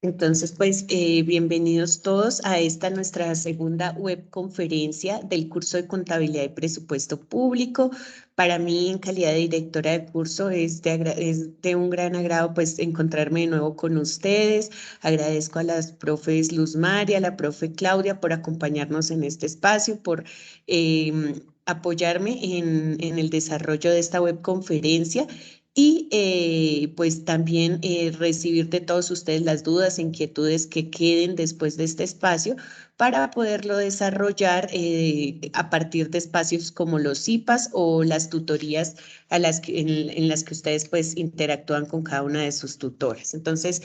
Entonces, pues bienvenidos todos a esta nuestra segunda webconferencia del curso de Contabilidad y Presupuesto Público. Para mí, en calidad de directora de curso, es de un gran agrado pues encontrarme de nuevo con ustedes. Agradezco a las profes Luz María, a la profe Claudia por acompañarnos en este espacio, por apoyarme en el desarrollo de esta webconferencia y pues también recibir de todos ustedes las dudas, inquietudes que queden después de este espacio para poderlo desarrollar a partir de espacios como los CIPAS o las tutorías en las que ustedes pues interactúan con cada una de sus tutoras. Entonces,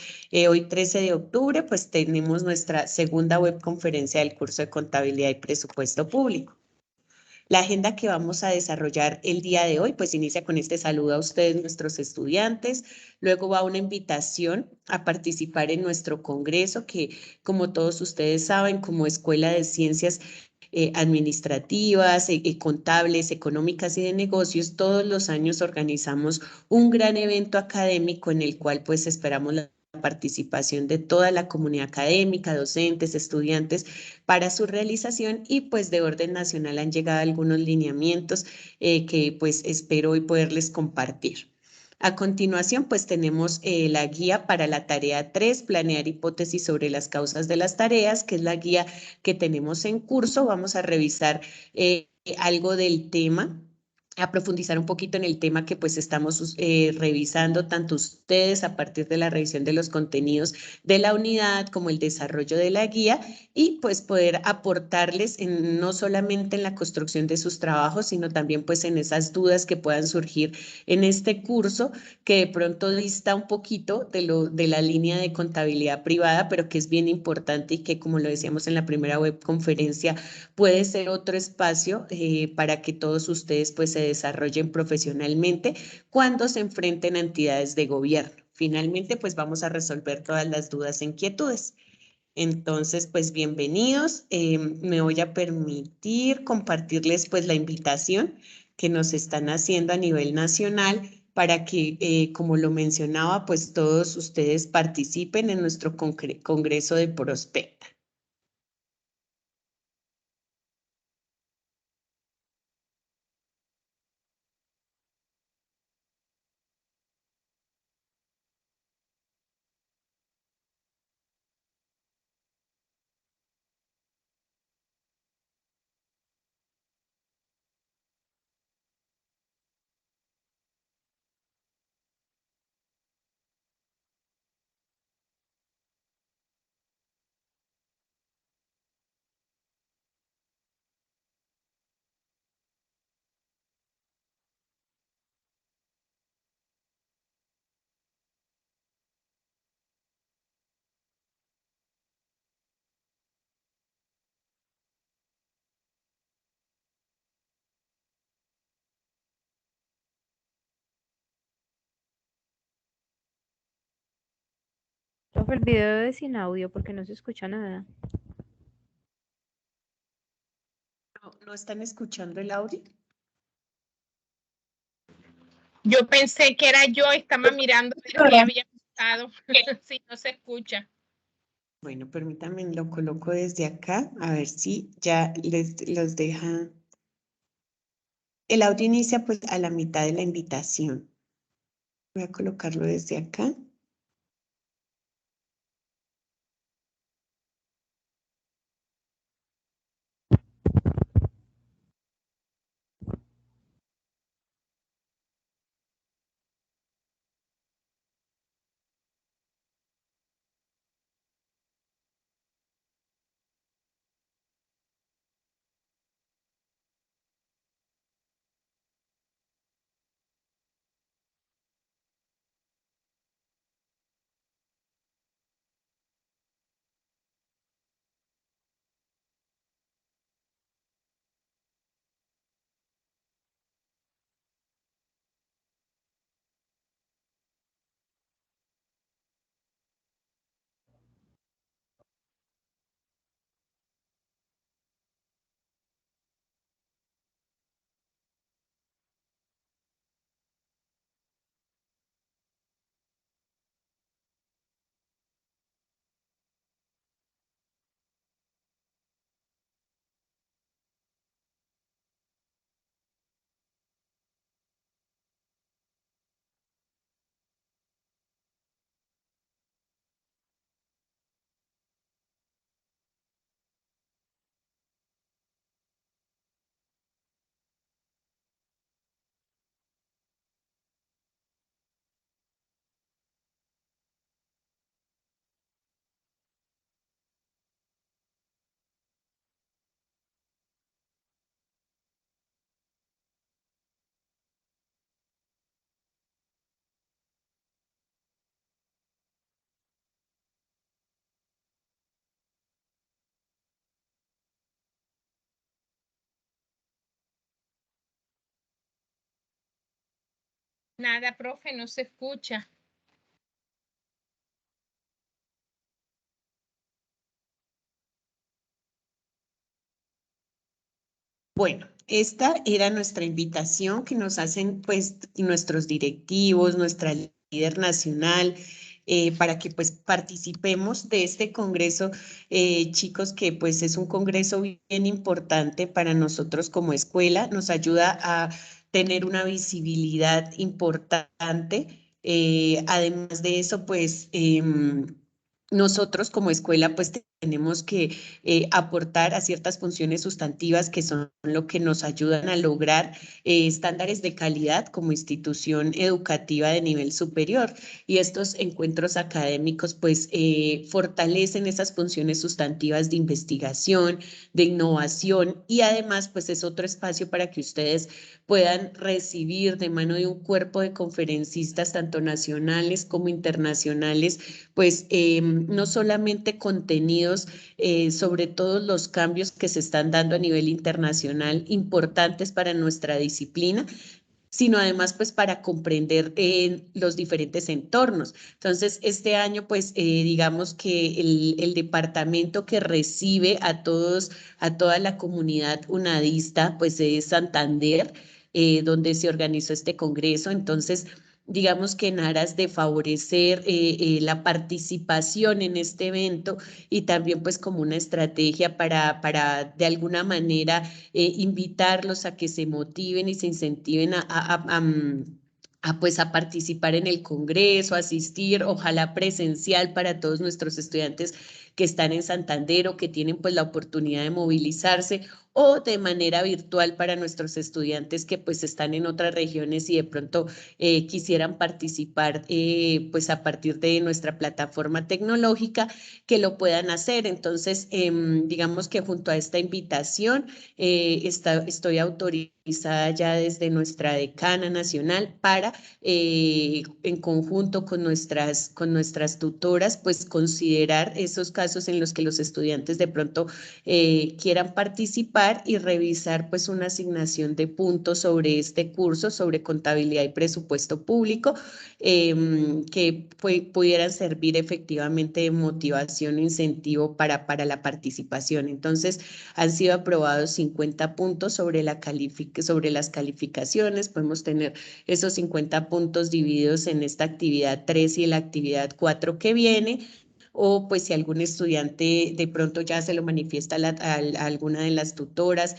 hoy 13 de octubre pues tenemos nuestra segunda webconferencia del curso de Contabilidad y Presupuesto Público. La agenda que vamos a desarrollar el día de hoy, pues inicia con este saludo a ustedes, nuestros estudiantes. Luego va una invitación a participar en nuestro congreso, que como todos ustedes saben, como Escuela de Ciencias Administrativas, Contables, Económicas y de Negocios, todos los años organizamos un gran evento académico en el cual pues esperamos la participación de toda la comunidad académica, docentes, estudiantes para su realización y pues de orden nacional han llegado algunos lineamientos que pues espero hoy poderles compartir. A continuación, pues tenemos la guía para la tarea 3, planear hipótesis sobre las causas de las tareas, que es la guía que tenemos en curso. Vamos a revisar algo del tema, a profundizar un poquito en el tema que pues estamos revisando tanto ustedes a partir de la revisión de los contenidos de la unidad como el desarrollo de la guía y pues poder aportarles no solamente en la construcción de sus trabajos, sino también pues en esas dudas que puedan surgir en este curso que de pronto dista un poquito de la línea de contabilidad privada, pero que es bien importante y que como lo decíamos en la primera webconferencia, puede ser otro espacio para que todos ustedes pues se desarrollen profesionalmente cuando se enfrenten a entidades de gobierno. Finalmente, pues vamos a resolver todas las dudas e inquietudes. Entonces, pues bienvenidos. Me voy a permitir compartirles pues la invitación que nos están haciendo a nivel nacional para que, como lo mencionaba, pues todos ustedes participen en nuestro Congreso de Prospecta. Profe, el video es sin audio porque no se escucha nada. ¿No están escuchando el audio? Yo pensé que era yo, estaba mirando a ver qué había pasado. Si no se escucha. Bueno, permítanme, lo coloco desde acá, a ver si ya los deja. El audio inicia pues a la mitad de la invitación. Voy a colocarlo desde acá. Nada, profe, no se escucha. Bueno, esta era nuestra invitación que nos hacen pues nuestros directivos, nuestra líder nacional, para que pues participemos de este congreso, chicos, que pues es un congreso bien importante para nosotros como escuela, nos ayuda a tener una visibilidad importante. Además de eso, pues nosotros como escuela pues tenemos que aportar a ciertas funciones sustantivas que son lo que nos ayudan a lograr estándares de calidad como institución educativa de nivel superior. Y estos encuentros académicos pues fortalecen esas funciones sustantivas de investigación, de innovación y además pues es otro espacio para que ustedes puedan recibir de mano de un cuerpo de conferencistas tanto nacionales como internacionales, pues no solamente contenidos sobre todos los cambios que se están dando a nivel internacional importantes para nuestra disciplina, sino además pues para comprender los diferentes entornos. Entonces, este año pues digamos que el departamento que recibe a todos, a toda la comunidad unadista pues es Santander, donde se organizó este congreso. Entonces, digamos que en aras de favorecer la participación en este evento y también pues como una estrategia para de alguna manera invitarlos a que se motiven y se incentiven pues a participar en el congreso, asistir, ojalá presencial para todos nuestros estudiantes que están en Santander o que tienen pues la oportunidad de movilizarse, o de manera virtual para nuestros estudiantes que pues están en otras regiones y de pronto quisieran participar pues a partir de nuestra plataforma tecnológica, que lo puedan hacer. Entonces, digamos que junto a esta invitación, estoy autorizada ya desde nuestra decana nacional para, en conjunto con nuestras tutoras, pues considerar esos casos en los que los estudiantes de pronto quieran participar y revisar pues una asignación de puntos sobre este curso, sobre contabilidad y presupuesto público, que pudieran servir efectivamente de motivación o incentivo para la participación. Entonces, han sido aprobados 50 puntos sobre sobre las calificaciones. Podemos tener esos 50 puntos divididos en esta actividad 3 y la actividad 4 que viene, o pues si algún estudiante de pronto ya se lo manifiesta a alguna de las tutoras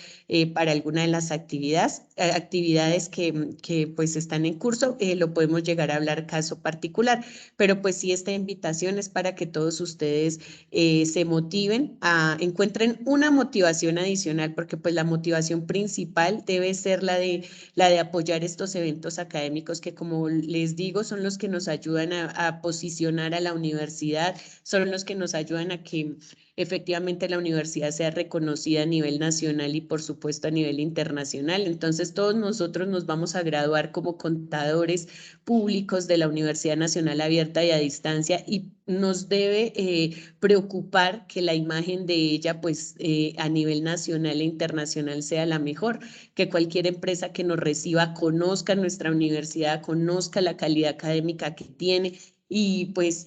para alguna de las actividades que pues están en curso, lo podemos llegar a hablar caso particular, pero pues sí, esta invitación es para que todos ustedes se motiven, encuentren una motivación adicional, porque pues la motivación principal debe ser la de apoyar estos eventos académicos que, como les digo, son los que nos ayudan a posicionar a la universidad, son los que nos ayudan a que efectivamente la universidad sea reconocida a nivel nacional y por supuesto a nivel internacional. Entonces todos nosotros nos vamos a graduar como contadores públicos de la Universidad Nacional Abierta y a Distancia, y nos debe preocupar que la imagen de ella pues a nivel nacional e internacional sea la mejor, que cualquier empresa que nos reciba conozca nuestra universidad, conozca la calidad académica que tiene y pues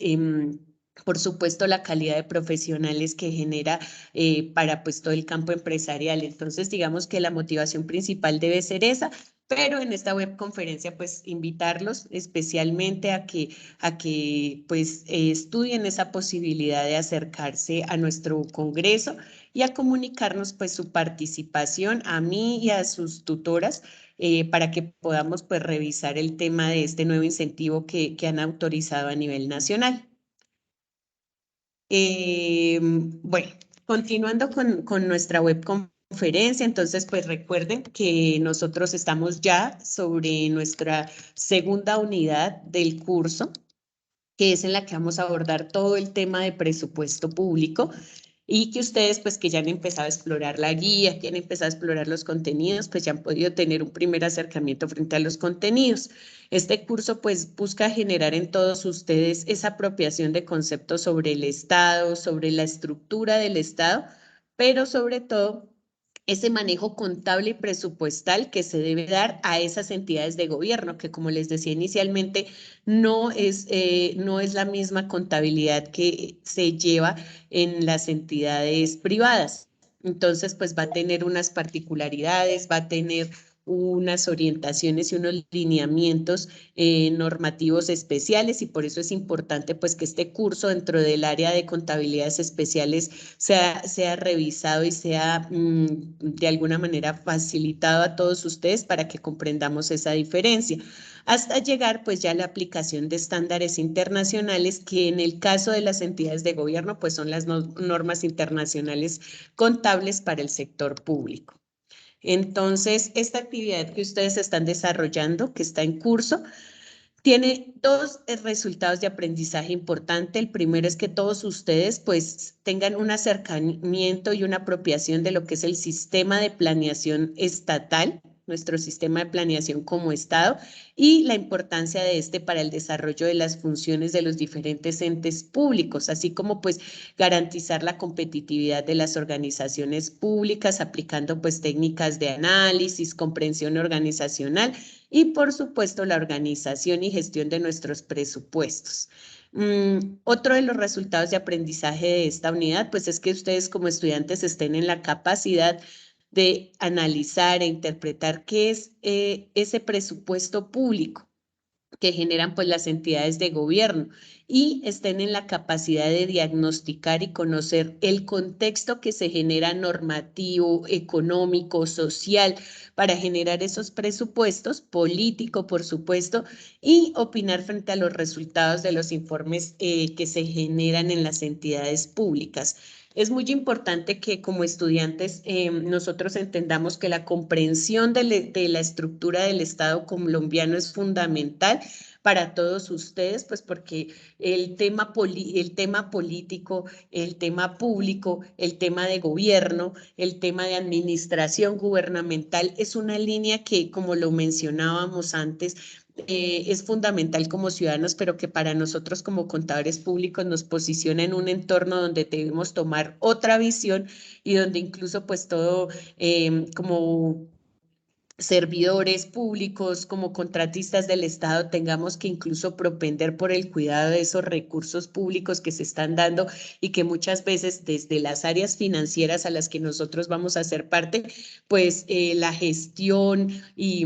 por supuesto la calidad de profesionales que genera para pues todo el campo empresarial. Entonces digamos que la motivación principal debe ser esa, pero en esta webconferencia pues invitarlos especialmente a que pues estudien esa posibilidad de acercarse a nuestro congreso y a comunicarnos pues su participación a mí y a sus tutoras, para que podamos pues revisar el tema de este nuevo incentivo que han autorizado a nivel nacional. Bueno, continuando con nuestra webconferencia, entonces pues recuerden que nosotros estamos ya sobre nuestra segunda unidad del curso, que es en la que vamos a abordar todo el tema de presupuesto público, y que ustedes, pues que ya han empezado a explorar la guía, que han empezado a explorar los contenidos, pues ya han podido tener un primer acercamiento frente a los contenidos. Este curso pues busca generar en todos ustedes esa apropiación de conceptos sobre el Estado, sobre la estructura del Estado, pero sobre todo ese manejo contable y presupuestal que se debe dar a esas entidades de gobierno, que como les decía inicialmente, no es la misma contabilidad que se lleva en las entidades privadas. Entonces, pues va a tener unas particularidades, va a tener unas orientaciones y unos lineamientos normativos especiales, y por eso es importante pues que este curso dentro del área de contabilidades especiales sea revisado y sea de alguna manera facilitado a todos ustedes para que comprendamos esa diferencia, hasta llegar pues ya a la aplicación de estándares internacionales, que en el caso de las entidades de gobierno pues son las normas internacionales contables para el sector público. Entonces, esta actividad que ustedes están desarrollando, que está en curso, tiene dos resultados de aprendizaje importante. El primero es que todos ustedes pues tengan un acercamiento y una apropiación de lo que es el sistema de planeación estatal, nuestro sistema de planeación como Estado, y la importancia de este para el desarrollo de las funciones de los diferentes entes públicos, así como pues garantizar la competitividad de las organizaciones públicas, aplicando pues técnicas de análisis, comprensión organizacional y por supuesto la organización y gestión de nuestros presupuestos. Otro de los resultados de aprendizaje de esta unidad pues es que ustedes como estudiantes estén en la capacidad de analizar e interpretar qué es ese presupuesto público que generan pues las entidades de gobierno, y estén en la capacidad de diagnosticar y conocer el contexto que se genera normativo, económico, social, para generar esos presupuestos, político por supuesto, y opinar frente a los resultados de los informes que se generan en las entidades públicas. Es muy importante que como estudiantes nosotros entendamos que la comprensión de la estructura del Estado colombiano es fundamental para todos ustedes, pues porque el tema político, el tema público, el tema de gobierno, el tema de administración gubernamental es una línea que, como lo mencionábamos antes, es fundamental como ciudadanos, pero que para nosotros como contadores públicos nos posiciona en un entorno donde debemos tomar otra visión, y donde incluso pues todo como servidores públicos, como contratistas del Estado, tengamos que incluso propender por el cuidado de esos recursos públicos que se están dando, y que muchas veces desde las áreas financieras a las que nosotros vamos a ser parte, pues la gestión y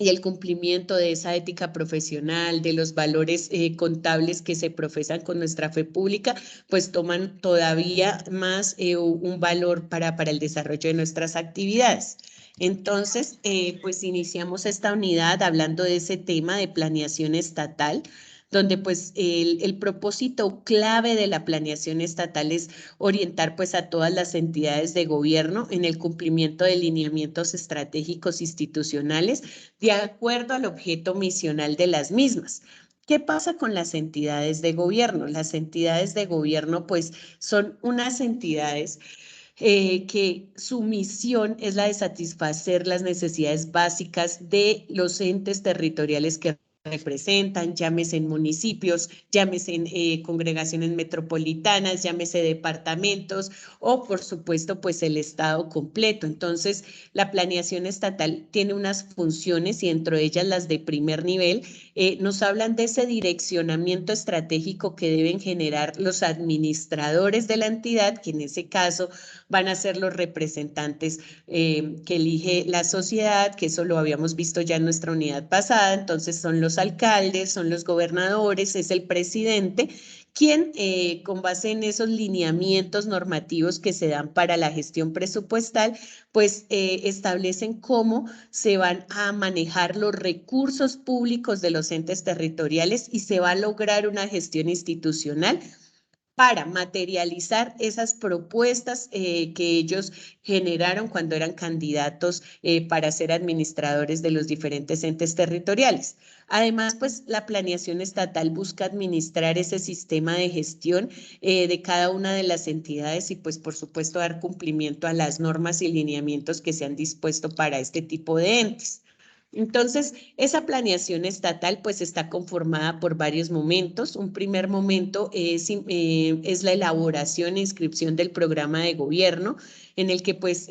el cumplimiento de esa ética profesional, de los valores contables que se profesan con nuestra fe pública, pues toman todavía más un valor para el desarrollo de nuestras actividades. Entonces, pues iniciamos esta unidad hablando de ese tema de planeación estatal, donde pues el propósito clave de la planeación estatal es orientar pues a todas las entidades de gobierno en el cumplimiento de lineamientos estratégicos institucionales de acuerdo al objeto misional de las mismas. ¿Qué pasa con las entidades de gobierno? Las entidades de gobierno pues son unas entidades que su misión es la de satisfacer las necesidades básicas de los entes territoriales que representan, llámese en municipios, llámese en congregaciones metropolitanas, llámese departamentos, o por supuesto pues el Estado completo. Entonces la planeación estatal tiene unas funciones, y dentro de ellas las de primer nivel nos hablan de ese direccionamiento estratégico que deben generar los administradores de la entidad, que en ese caso van a ser los representantes que elige la sociedad, que eso lo habíamos visto ya en nuestra unidad pasada. Entonces son los alcaldes, son los gobernadores, es el presidente, quien con base en esos lineamientos normativos que se dan para la gestión presupuestal, pues establecen cómo se van a manejar los recursos públicos de los entes territoriales, y se va a lograr una gestión institucional para materializar esas propuestas que ellos generaron cuando eran candidatos para ser administradores de los diferentes entes territoriales. Además, pues la planeación estatal busca administrar ese sistema de gestión de cada una de las entidades, y pues por supuesto dar cumplimiento a las normas y lineamientos que se han dispuesto para este tipo de entes. Entonces, esa planeación estatal pues está conformada por varios momentos. Un primer momento es la elaboración e inscripción del programa de gobierno, en el que pues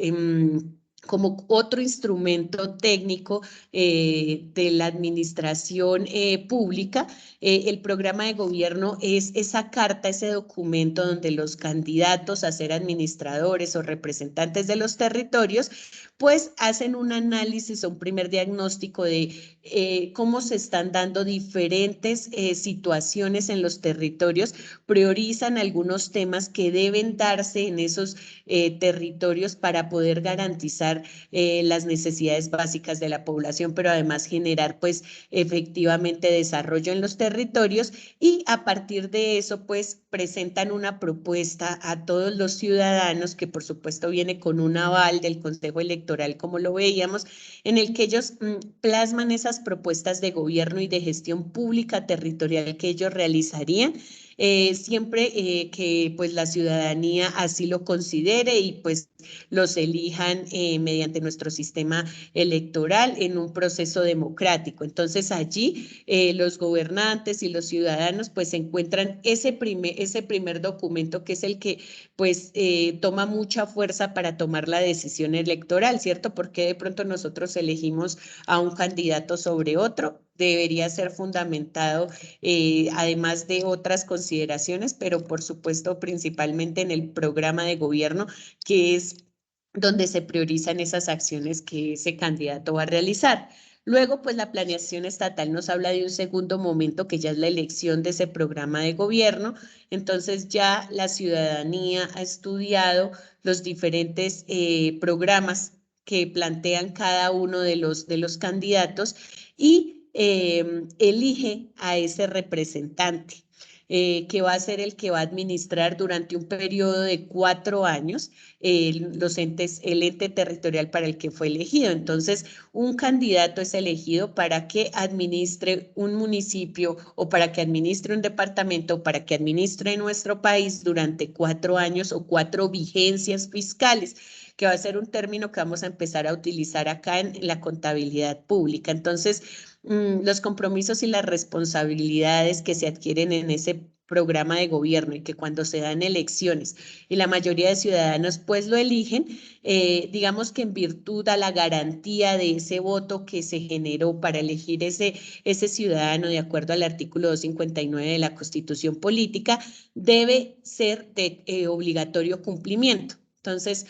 como otro instrumento técnico de la administración pública, el programa de gobierno es esa carta, ese documento donde los candidatos a ser administradores o representantes de los territorios pues hacen un análisis o un primer diagnóstico de cómo se están dando diferentes situaciones en los territorios, priorizan algunos temas que deben darse en esos territorios para poder garantizar las necesidades básicas de la población, pero además generar pues efectivamente desarrollo en los territorios, y a partir de eso pues presentan una propuesta a todos los ciudadanos que por supuesto viene con un aval del Consejo Electoral, como lo veíamos, en el que ellos plasman esas propuestas de gobierno y de gestión pública territorial que ellos realizarían, siempre que pues la ciudadanía así lo considere y pues los elijan mediante nuestro sistema electoral en un proceso democrático. Entonces allí los gobernantes y los ciudadanos pues encuentran ese primer documento que es el que pues toma mucha fuerza para tomar la decisión electoral, ¿cierto? Porque de pronto nosotros elegimos a un candidato sobre otro. Debería ser fundamentado, además de otras consideraciones, pero por supuesto principalmente en el programa de gobierno, que es donde se priorizan esas acciones que ese candidato va a realizar. Luego, pues la planeación estatal nos habla de un segundo momento, que ya es la elección de ese programa de gobierno. Entonces ya la ciudadanía ha estudiado los diferentes programas que plantean cada uno de los candidatos y elige a ese representante. Que va a ser el que va a administrar durante un periodo de 4 años el ente territorial para el que fue elegido. Entonces, un candidato es elegido para que administre un municipio o para que administre un departamento o para que administre nuestro país durante 4 años o 4 vigencias fiscales, que va a ser un término que vamos a empezar a utilizar acá en la contabilidad pública. Entonces, los compromisos y las responsabilidades que se adquieren en ese programa de gobierno y que cuando se dan elecciones y la mayoría de ciudadanos pues lo eligen, digamos que en virtud a la garantía de ese voto que se generó para elegir ese ciudadano de acuerdo al artículo 259 de la Constitución Política, debe ser de obligatorio cumplimiento. Entonces,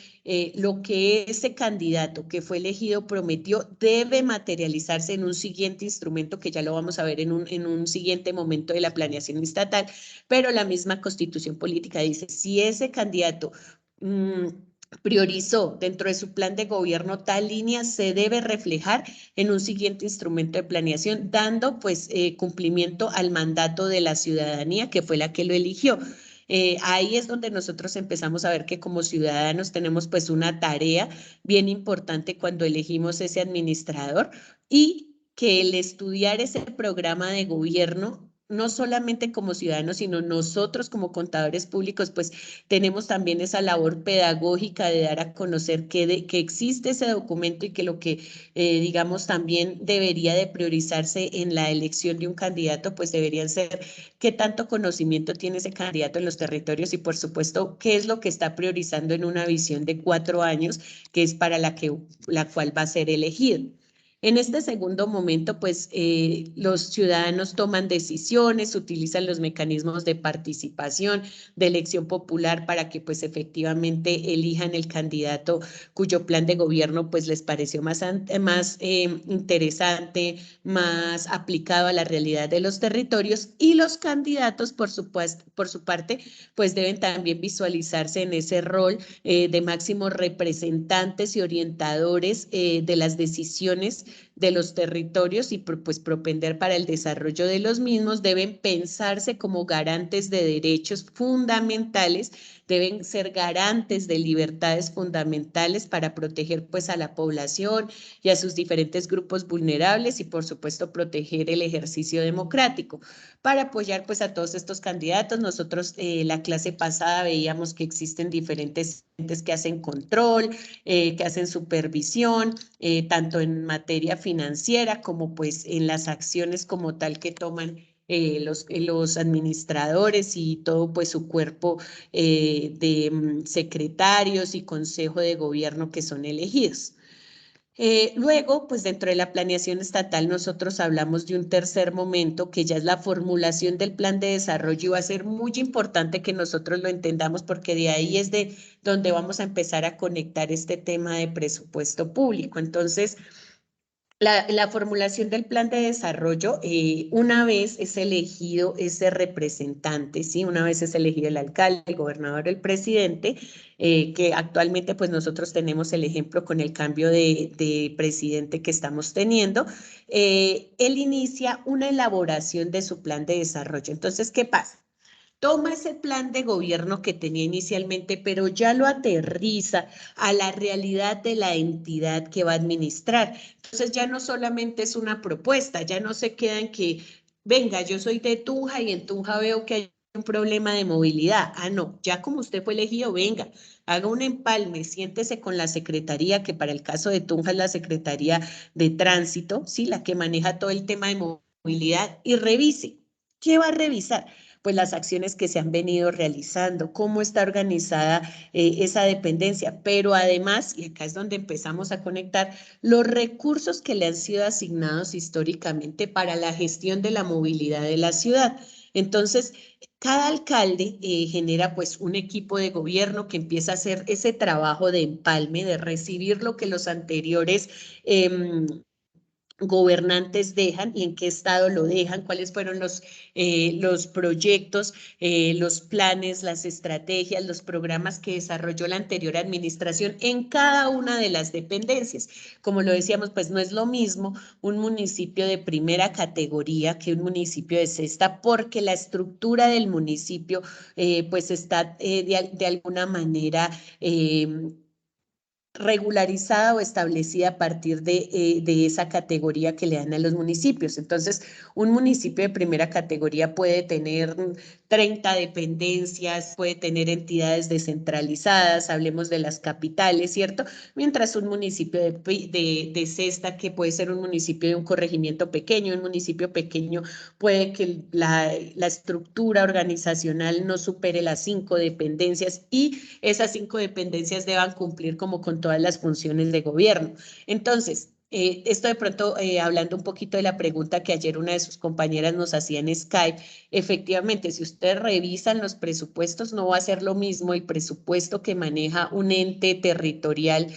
lo que ese candidato que fue elegido prometió debe materializarse en un siguiente instrumento que ya lo vamos a ver en un siguiente momento de la planeación estatal, pero la misma Constitución Política dice, si ese candidato priorizó dentro de su plan de gobierno tal línea, se debe reflejar en un siguiente instrumento de planeación, dando pues cumplimiento al mandato de la ciudadanía que fue la que lo eligió. Ahí es donde nosotros empezamos a ver que como ciudadanos tenemos pues una tarea bien importante cuando elegimos ese administrador, y que el estudiar ese programa de gobierno, no solamente como ciudadanos, sino nosotros como contadores públicos, pues tenemos también esa labor pedagógica de dar a conocer que existe ese documento y que lo que, digamos, también debería de priorizarse en la elección de un candidato, pues deberían ser qué tanto conocimiento tiene ese candidato en los territorios y, por supuesto, qué es lo que está priorizando en una visión de 4 años, que es para la cual va a ser elegido. En este segundo momento, pues los ciudadanos toman decisiones, utilizan los mecanismos de participación, de elección popular para que pues efectivamente elijan el candidato cuyo plan de gobierno pues les pareció más interesante, más aplicado a la realidad de los territorios, y los candidatos por su parte pues deben también visualizarse en ese rol de máximos representantes y orientadores de las decisiones de los territorios y pues propender para el desarrollo de los mismos. Deben pensarse como garantes de derechos fundamentales, deben ser garantes de libertades fundamentales para proteger pues a la población y a sus diferentes grupos vulnerables y por supuesto proteger el ejercicio democrático. Para apoyar pues a todos estos candidatos, nosotros la clase pasada veíamos que existen diferentes entes que hacen control, que hacen supervisión, tanto en materia financiera, como pues en las acciones como tal que toman los administradores y todo pues su cuerpo de secretarios y consejo de gobierno que son elegidos. Luego, pues dentro de la planeación estatal nosotros hablamos de un tercer momento que ya es la formulación del plan de desarrollo y va a ser muy importante que nosotros lo entendamos porque de ahí es de donde vamos a empezar a conectar este tema de presupuesto público. Entonces, la formulación del plan de desarrollo, una vez es elegido ese representante, ¿sí? Una vez es elegido el alcalde, el gobernador, el presidente, que actualmente pues nosotros tenemos el ejemplo con el cambio de presidente que estamos teniendo, él inicia una elaboración de su plan de desarrollo. Entonces, ¿qué pasa? Toma ese plan de gobierno que tenía inicialmente, pero ya lo aterriza a la realidad de la entidad que va a administrar. Entonces ya no solamente es una propuesta, ya no se queda en que, venga, yo soy de Tunja y en Tunja veo que hay un problema de movilidad. Ah, no, ya como usted fue elegido, venga, haga un empalme, siéntese con la secretaría, que para el caso de Tunja es la Secretaría de Tránsito, ¿sí? La que maneja todo el tema de movilidad y revise. ¿Qué va a revisar? Pues las acciones que se han venido realizando, cómo está organizada esa dependencia, pero además, y acá es donde empezamos a conectar, los recursos que le han sido asignados históricamente para la gestión de la movilidad de la ciudad. Entonces, cada alcalde genera pues un equipo de gobierno que empieza a hacer ese trabajo de empalme, de recibir lo que los anteriores gobernantes dejan y en qué estado lo dejan, cuáles fueron los proyectos, los planes, las estrategias, los programas que desarrolló la anterior administración en cada una de las dependencias. Como lo decíamos, pues no es lo mismo un municipio de primera categoría que un municipio de sexta, porque la estructura del municipio pues está de alguna manera regularizada o establecida a partir de esa categoría que le dan a los municipios. Entonces, un municipio de primera categoría puede tener 30 dependencias, puede tener entidades descentralizadas, hablemos de las capitales, ¿cierto? Mientras un municipio de sexta, que puede ser un municipio de un corregimiento pequeño, un municipio pequeño puede que la estructura organizacional no supere las 5 dependencias y esas 5 dependencias deban cumplir como con todas las funciones de gobierno. Entonces, esto de pronto, hablando un poquito de la pregunta que ayer una de sus compañeras nos hacía en Skype, efectivamente, si ustedes revisan los presupuestos, no va a ser lo mismo el presupuesto que maneja un ente territorial,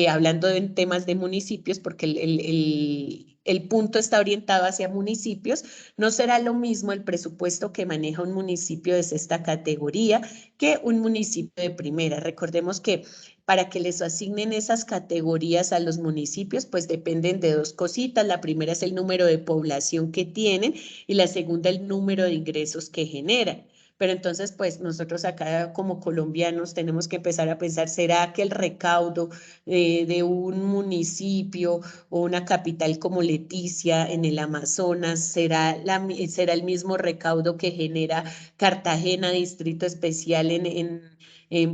hablando en temas de municipios, porque el punto está orientado hacia municipios, no será lo mismo el presupuesto que maneja un municipio de sexta categoría que un municipio de primera. Recordemos que para que les asignen esas categorías a los municipios, pues dependen de dos cositas. La primera es el número de población que tienen y la segunda el número de ingresos que generan. Pero entonces, pues nosotros acá como colombianos tenemos que empezar a pensar, ¿será que el recaudo de un municipio o una capital como Leticia en el Amazonas será el mismo recaudo que genera Cartagena, Distrito Especial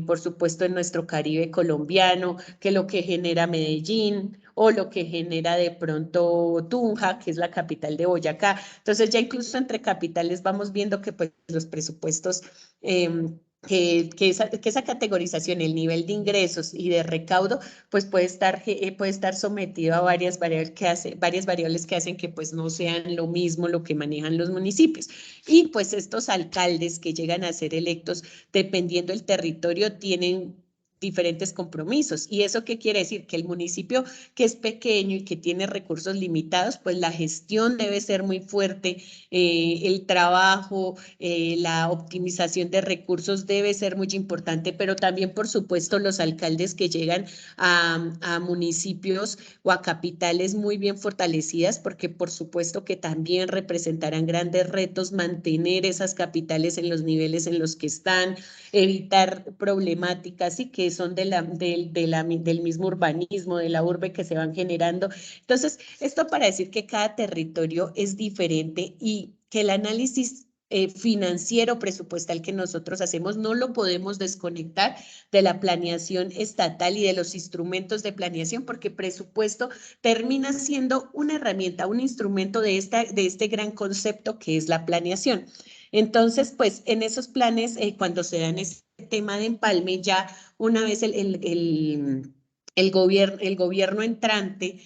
por supuesto, en nuestro Caribe colombiano, que lo que genera Medellín o lo que genera de pronto Tunja, que es la capital de Boyacá? Entonces ya incluso entre capitales vamos viendo que pues los presupuestos, que esa categorización, el nivel de ingresos y de recaudo, pues puede estar sometido a varias variables que hacen que pues no sean lo mismo lo que manejan los municipios. Y pues estos alcaldes que llegan a ser electos, dependiendo del territorio, tienen diferentes compromisos. ¿Y eso qué quiere decir? Que el municipio que es pequeño y que tiene recursos limitados, pues la gestión debe ser muy fuerte, el trabajo, la optimización de recursos debe ser muy importante, pero también, por supuesto, los alcaldes que llegan a municipios o a capitales muy bien fortalecidas, porque por supuesto que también representarán grandes retos mantener esas capitales en los niveles en los que están, evitar problemáticas y que son del mismo urbanismo, de la urbe que se van generando. Entonces, esto para decir que cada territorio es diferente y que el análisis financiero presupuestal que nosotros hacemos, no lo podemos desconectar de la planeación estatal y de los instrumentos de planeación, porque presupuesto termina siendo una herramienta, un instrumento de este gran concepto que es la planeación. Entonces, pues en esos planes, cuando se dan ese tema de empalme, ya una vez el gobierno entrante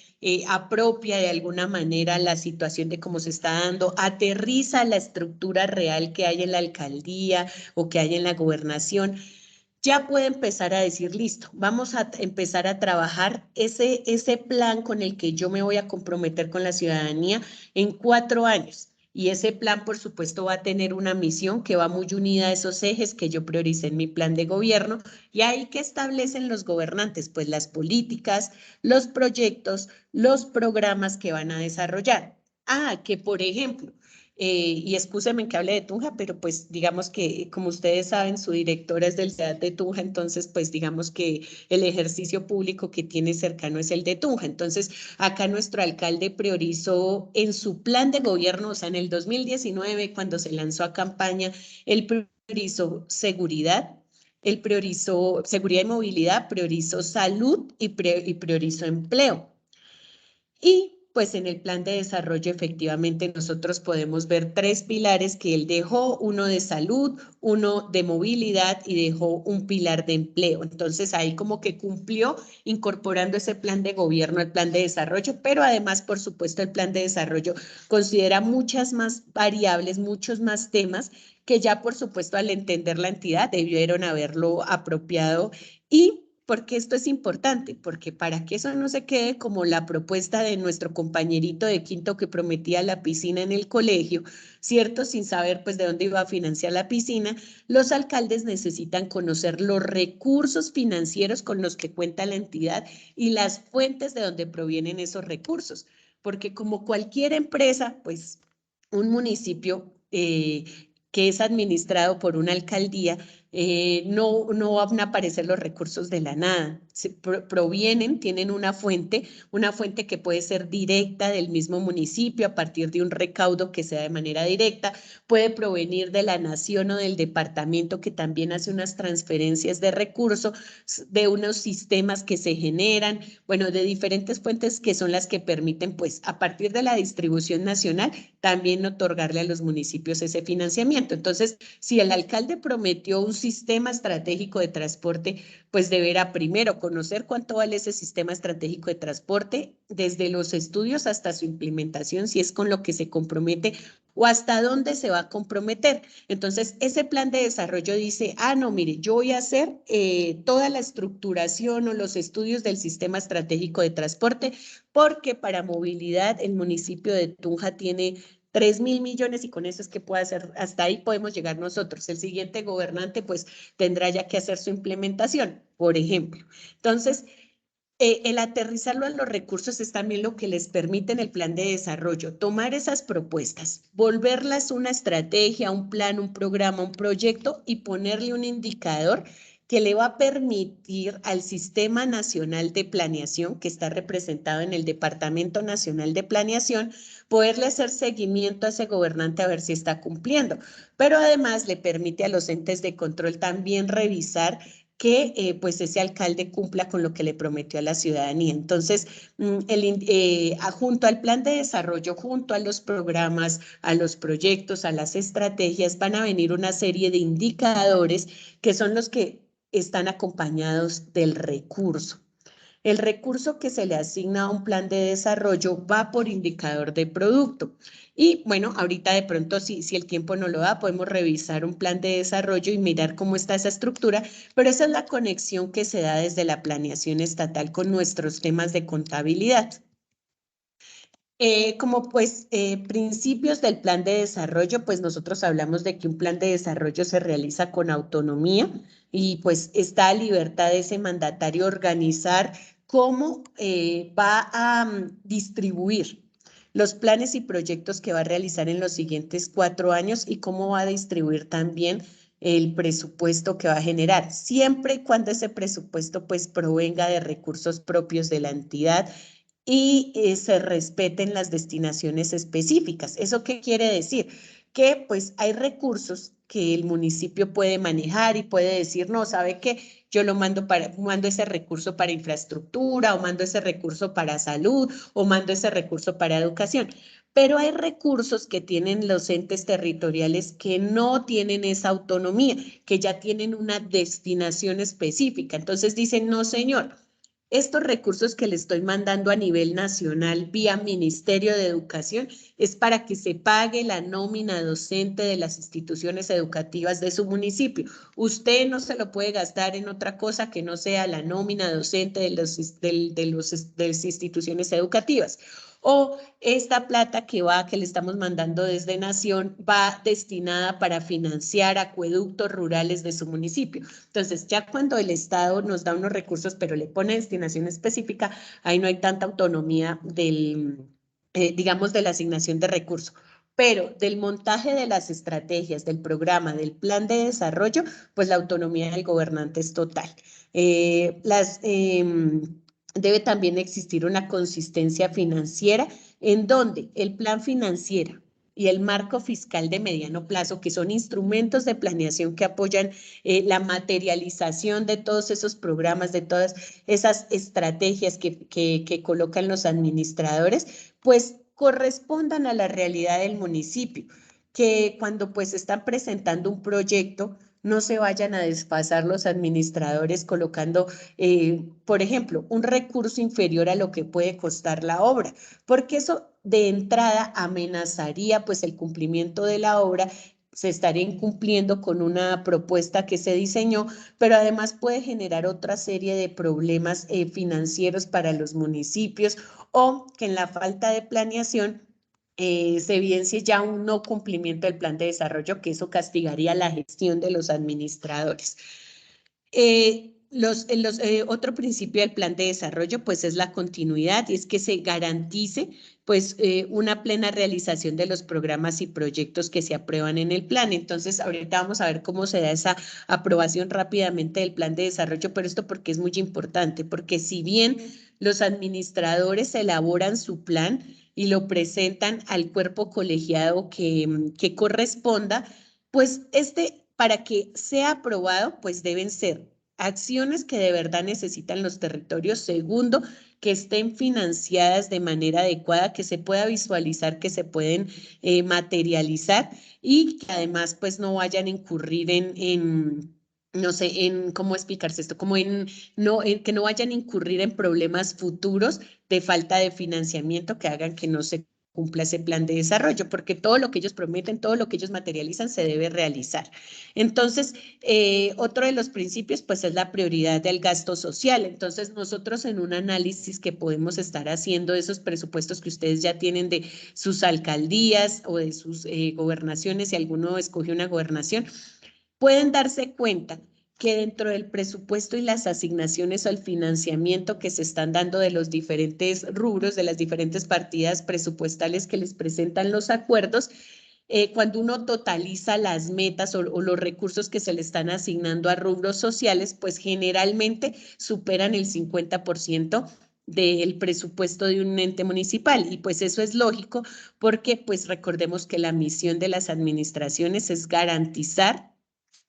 apropia de alguna manera la situación de cómo se está dando, aterriza la estructura real que hay en la alcaldía o que hay en la gobernación, ya puede empezar a decir, listo, vamos a empezar a trabajar ese plan con el que yo me voy a comprometer con la ciudadanía en 4 años. Y ese plan, por supuesto, va a tener una misión que va muy unida a esos ejes que yo prioricé en mi plan de gobierno. Y ahí que establecen los gobernantes, pues las políticas, los proyectos, los programas que van a desarrollar. Que por ejemplo, y excúsenme que hable de Tunja, pero pues digamos que, como ustedes saben, su directora es del CEAT de Tunja, entonces pues digamos que el ejercicio público que tiene cercano es el de Tunja. Entonces, acá nuestro alcalde priorizó en su plan de gobierno, o sea, en el 2019, cuando se lanzó a campaña, él priorizó seguridad, él priorizó seguridad y movilidad, priorizó salud y priorizó empleo. Y pues en el plan de desarrollo efectivamente nosotros podemos ver 3 pilares que él dejó, uno de salud, uno de movilidad y dejó un pilar de empleo. Entonces ahí como que cumplió incorporando ese plan de gobierno al plan de desarrollo, pero además, por supuesto, el plan de desarrollo considera muchas más variables, muchos más temas que ya, por supuesto, al entender la entidad debieron haberlo apropiado. Y porque esto es importante, porque para que eso no se quede como la propuesta de nuestro compañerito de quinto que prometía la piscina en el colegio, ¿cierto? Sin saber pues de dónde iba a financiar la piscina, los alcaldes necesitan conocer los recursos financieros con los que cuenta la entidad y las fuentes de donde provienen esos recursos, porque como cualquier empresa, pues un municipio que es administrado por una alcaldía, no van a aparecer los recursos de la nada, provienen, tienen una fuente que puede ser directa del mismo municipio a partir de un recaudo que sea de manera directa, puede provenir de la nación o del departamento que también hace unas transferencias de recursos, de unos sistemas que se generan, bueno, de diferentes fuentes que son las que permiten, pues, a partir de la distribución nacional, también otorgarle a los municipios ese financiamiento. Entonces, si el alcalde prometió un sistema estratégico de transporte, pues deberá primero conocer cuánto vale ese sistema estratégico de transporte, desde los estudios hasta su implementación, si es con lo que se compromete o hasta dónde se va a comprometer. Entonces, ese plan de desarrollo dice, no, mire, yo voy a hacer toda la estructuración o los estudios del sistema estratégico de transporte, porque para movilidad el municipio de Tunja tiene 3.000 millones y con eso es que puede hacer, hasta ahí podemos llegar nosotros. El siguiente gobernante pues tendrá ya que hacer su implementación, por ejemplo. Entonces, el aterrizarlo en los recursos es también lo que les permite en el plan de desarrollo, tomar esas propuestas, volverlas una estrategia, un plan, un programa, un proyecto y ponerle un indicador que le va a permitir al Sistema Nacional de Planeación, que está representado en el Departamento Nacional de Planeación, poderle hacer seguimiento a ese gobernante a ver si está cumpliendo. Pero además le permite a los entes de control también revisar que pues ese alcalde cumpla con lo que le prometió a la ciudadanía. Entonces, junto al plan de desarrollo, junto a los programas, a los proyectos, a las estrategias, van a venir una serie de indicadores que son los que están acompañados del recurso. El recurso que se le asigna a un plan de desarrollo va por indicador de producto. Y bueno, ahorita de pronto, si el tiempo no lo da, podemos revisar un plan de desarrollo y mirar cómo está esa estructura, pero esa es la conexión que se da desde la planeación estatal con nuestros temas de contabilidad. Como pues principios del plan de desarrollo, pues nosotros hablamos de que un plan de desarrollo se realiza con autonomía y pues está a libertad de ese mandatario organizar cómo va a distribuir los planes y proyectos que va a realizar en los siguientes 4 años y cómo va a distribuir también el presupuesto que va a generar, siempre y cuando ese presupuesto pues provenga de recursos propios de la entidad y se respeten las destinaciones específicas. ¿Eso qué quiere decir? que pues hay recursos que el municipio puede manejar y puede decir, no, ¿sabe qué? Yo lo mando ese recurso para infraestructura, o mando ese recurso para salud, o mando ese recurso para educación. Pero hay recursos que tienen los entes territoriales que no tienen esa autonomía, que ya tienen una destinación específica. Entonces dicen, no, señor, estos recursos que le estoy mandando a nivel nacional vía Ministerio de Educación es para que se pague la nómina docente de las instituciones educativas de su municipio. Usted no se lo puede gastar en otra cosa que no sea la nómina docente de las instituciones educativas. O esta plata que le estamos mandando desde Nación va destinada para financiar acueductos rurales de su municipio. Entonces, ya cuando el Estado nos da unos recursos, pero le pone destinación específica, ahí no hay tanta autonomía digamos, de la asignación de recursos. Pero del montaje de las estrategias, del programa, del plan de desarrollo, pues la autonomía del gobernante es total. Debe también existir una consistencia financiera en donde el plan financiero y el marco fiscal de mediano plazo, que son instrumentos de planeación que apoyan la materialización de todos esos programas, de todas esas estrategias que colocan los administradores, pues correspondan a la realidad del municipio, que cuando pues están presentando un proyecto, no se vayan a desfasar los administradores colocando, por ejemplo, un recurso inferior a lo que puede costar la obra, porque eso de entrada amenazaría pues el cumplimiento de la obra, se estaría incumpliendo con una propuesta que se diseñó, pero además puede generar otra serie de problemas financieros para los municipios, o que en la falta de planeación se evidencie ya un no cumplimiento del plan de desarrollo, que eso castigaría la gestión de los administradores. Otro principio del plan de desarrollo pues es la continuidad, y es que se garantice pues una plena realización de los programas y proyectos que se aprueban en el plan. Entonces ahorita vamos a ver cómo se da esa aprobación rápidamente del plan de desarrollo, pero esto porque es muy importante, porque si bien los administradores elaboran su plan y lo presentan al cuerpo colegiado que corresponda, pues para que sea aprobado, pues deben ser acciones que de verdad necesitan los territorios. Segundo, que estén financiadas de manera adecuada, que se pueda visualizar, que se pueden materializar, y que además pues no vayan a incurrir no sé, cómo explicarse esto, como que no vayan a incurrir en problemas futuros de falta de financiamiento que hagan que no se cumpla ese plan de desarrollo, porque todo lo que ellos prometen, todo lo que ellos materializan se debe realizar. Entonces, otro de los principios pues es la prioridad del gasto social. Entonces, nosotros en un análisis que podemos estar haciendo de esos presupuestos que ustedes ya tienen de sus alcaldías o de sus gobernaciones, si alguno escoge una gobernación, pueden darse cuenta que dentro del presupuesto y las asignaciones o el financiamiento que se están dando de los diferentes rubros, de las diferentes partidas presupuestales que les presentan los acuerdos, cuando uno totaliza las metas o los recursos que se le están asignando a rubros sociales, pues generalmente superan el 50% del presupuesto de un ente municipal. Y pues eso es lógico, porque pues recordemos que la misión de las administraciones es garantizar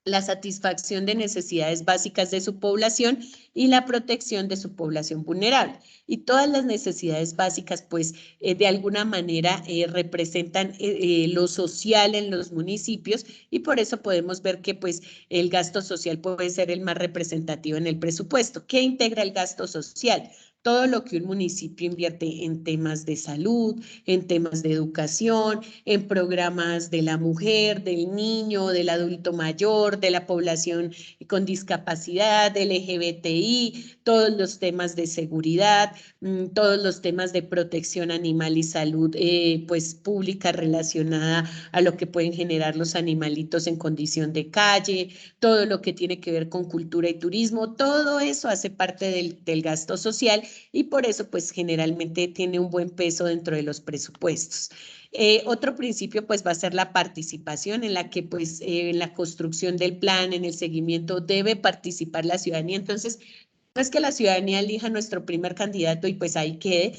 la satisfacción de necesidades básicas de su población y la protección de su población vulnerable. Y todas las necesidades básicas, pues, de alguna manera representan lo social en los municipios, y por eso podemos ver que, pues, el gasto social puede ser el más representativo en el presupuesto. ¿Qué integra el gasto social? Todo lo que un municipio invierte en temas de salud, en temas de educación, en programas de la mujer, del niño, del adulto mayor, de la población con discapacidad, del LGBTI, todos los temas de seguridad, todos los temas de protección animal y salud pues pública relacionada a lo que pueden generar los animalitos en condición de calle, todo lo que tiene que ver con cultura y turismo, todo eso hace parte del gasto social, y por eso pues generalmente tiene un buen peso dentro de los presupuestos. Otro principio pues va a ser la participación, en la que pues en la construcción del plan, en el seguimiento, debe participar la ciudadanía. Entonces, no es que la ciudadanía elija nuestro primer candidato y pues ahí quede,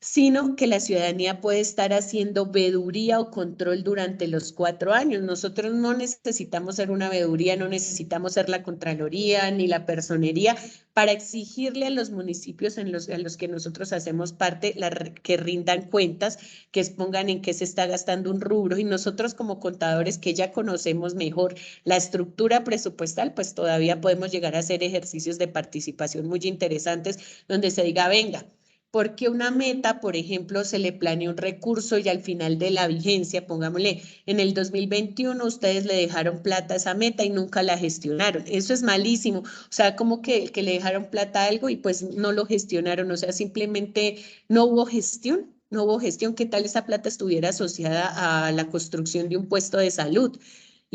sino que la ciudadanía puede estar haciendo veeduría o control durante los 4 años. Nosotros no necesitamos ser una veeduría, no necesitamos ser la Contraloría ni la Personería para exigirle a los municipios a los que nosotros hacemos parte que rindan cuentas, que expongan en qué se está gastando un rubro, y nosotros como contadores que ya conocemos mejor la estructura presupuestal, pues todavía podemos llegar a hacer ejercicios de participación muy interesantes donde se diga, venga, porque una meta, por ejemplo, se le planea un recurso y al final de la vigencia, pongámosle, en el 2021 ustedes le dejaron plata a esa meta y nunca la gestionaron. Eso es malísimo. O sea, como que le dejaron plata a algo y pues no lo gestionaron. O sea, simplemente no hubo gestión. No hubo gestión. ¿Qué tal esa plata estuviera asociada a la construcción de un puesto de salud?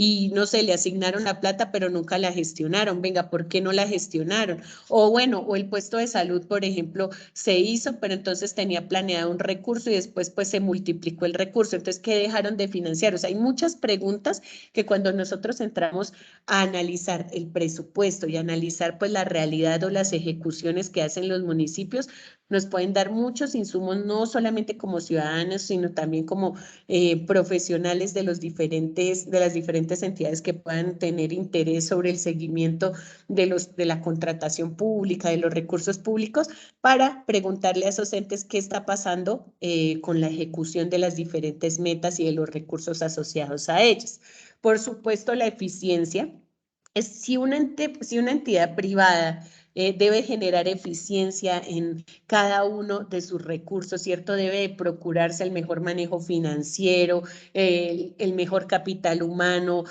Y no sé, le asignaron la plata, pero nunca la gestionaron. Venga, ¿por qué no la gestionaron? O bueno, o el puesto de salud, por ejemplo, se hizo, pero entonces tenía planeado un recurso y después pues se multiplicó el recurso. Entonces, ¿qué dejaron de financiar? O sea, hay muchas preguntas que cuando nosotros entramos a analizar el presupuesto y analizar pues la realidad o las ejecuciones que hacen los municipios, nos pueden dar muchos insumos, no solamente como ciudadanos, sino también como profesionales de las diferentes entidades que puedan tener interés sobre el seguimiento de la contratación pública, de los recursos públicos, para preguntarle a esos entes qué está pasando con la ejecución de las diferentes metas y de los recursos asociados a ellas. Por supuesto, la eficiencia es si una entidad privada debe generar eficiencia en cada uno de sus recursos, ¿cierto? Debe procurarse el mejor manejo financiero, el mejor capital humano,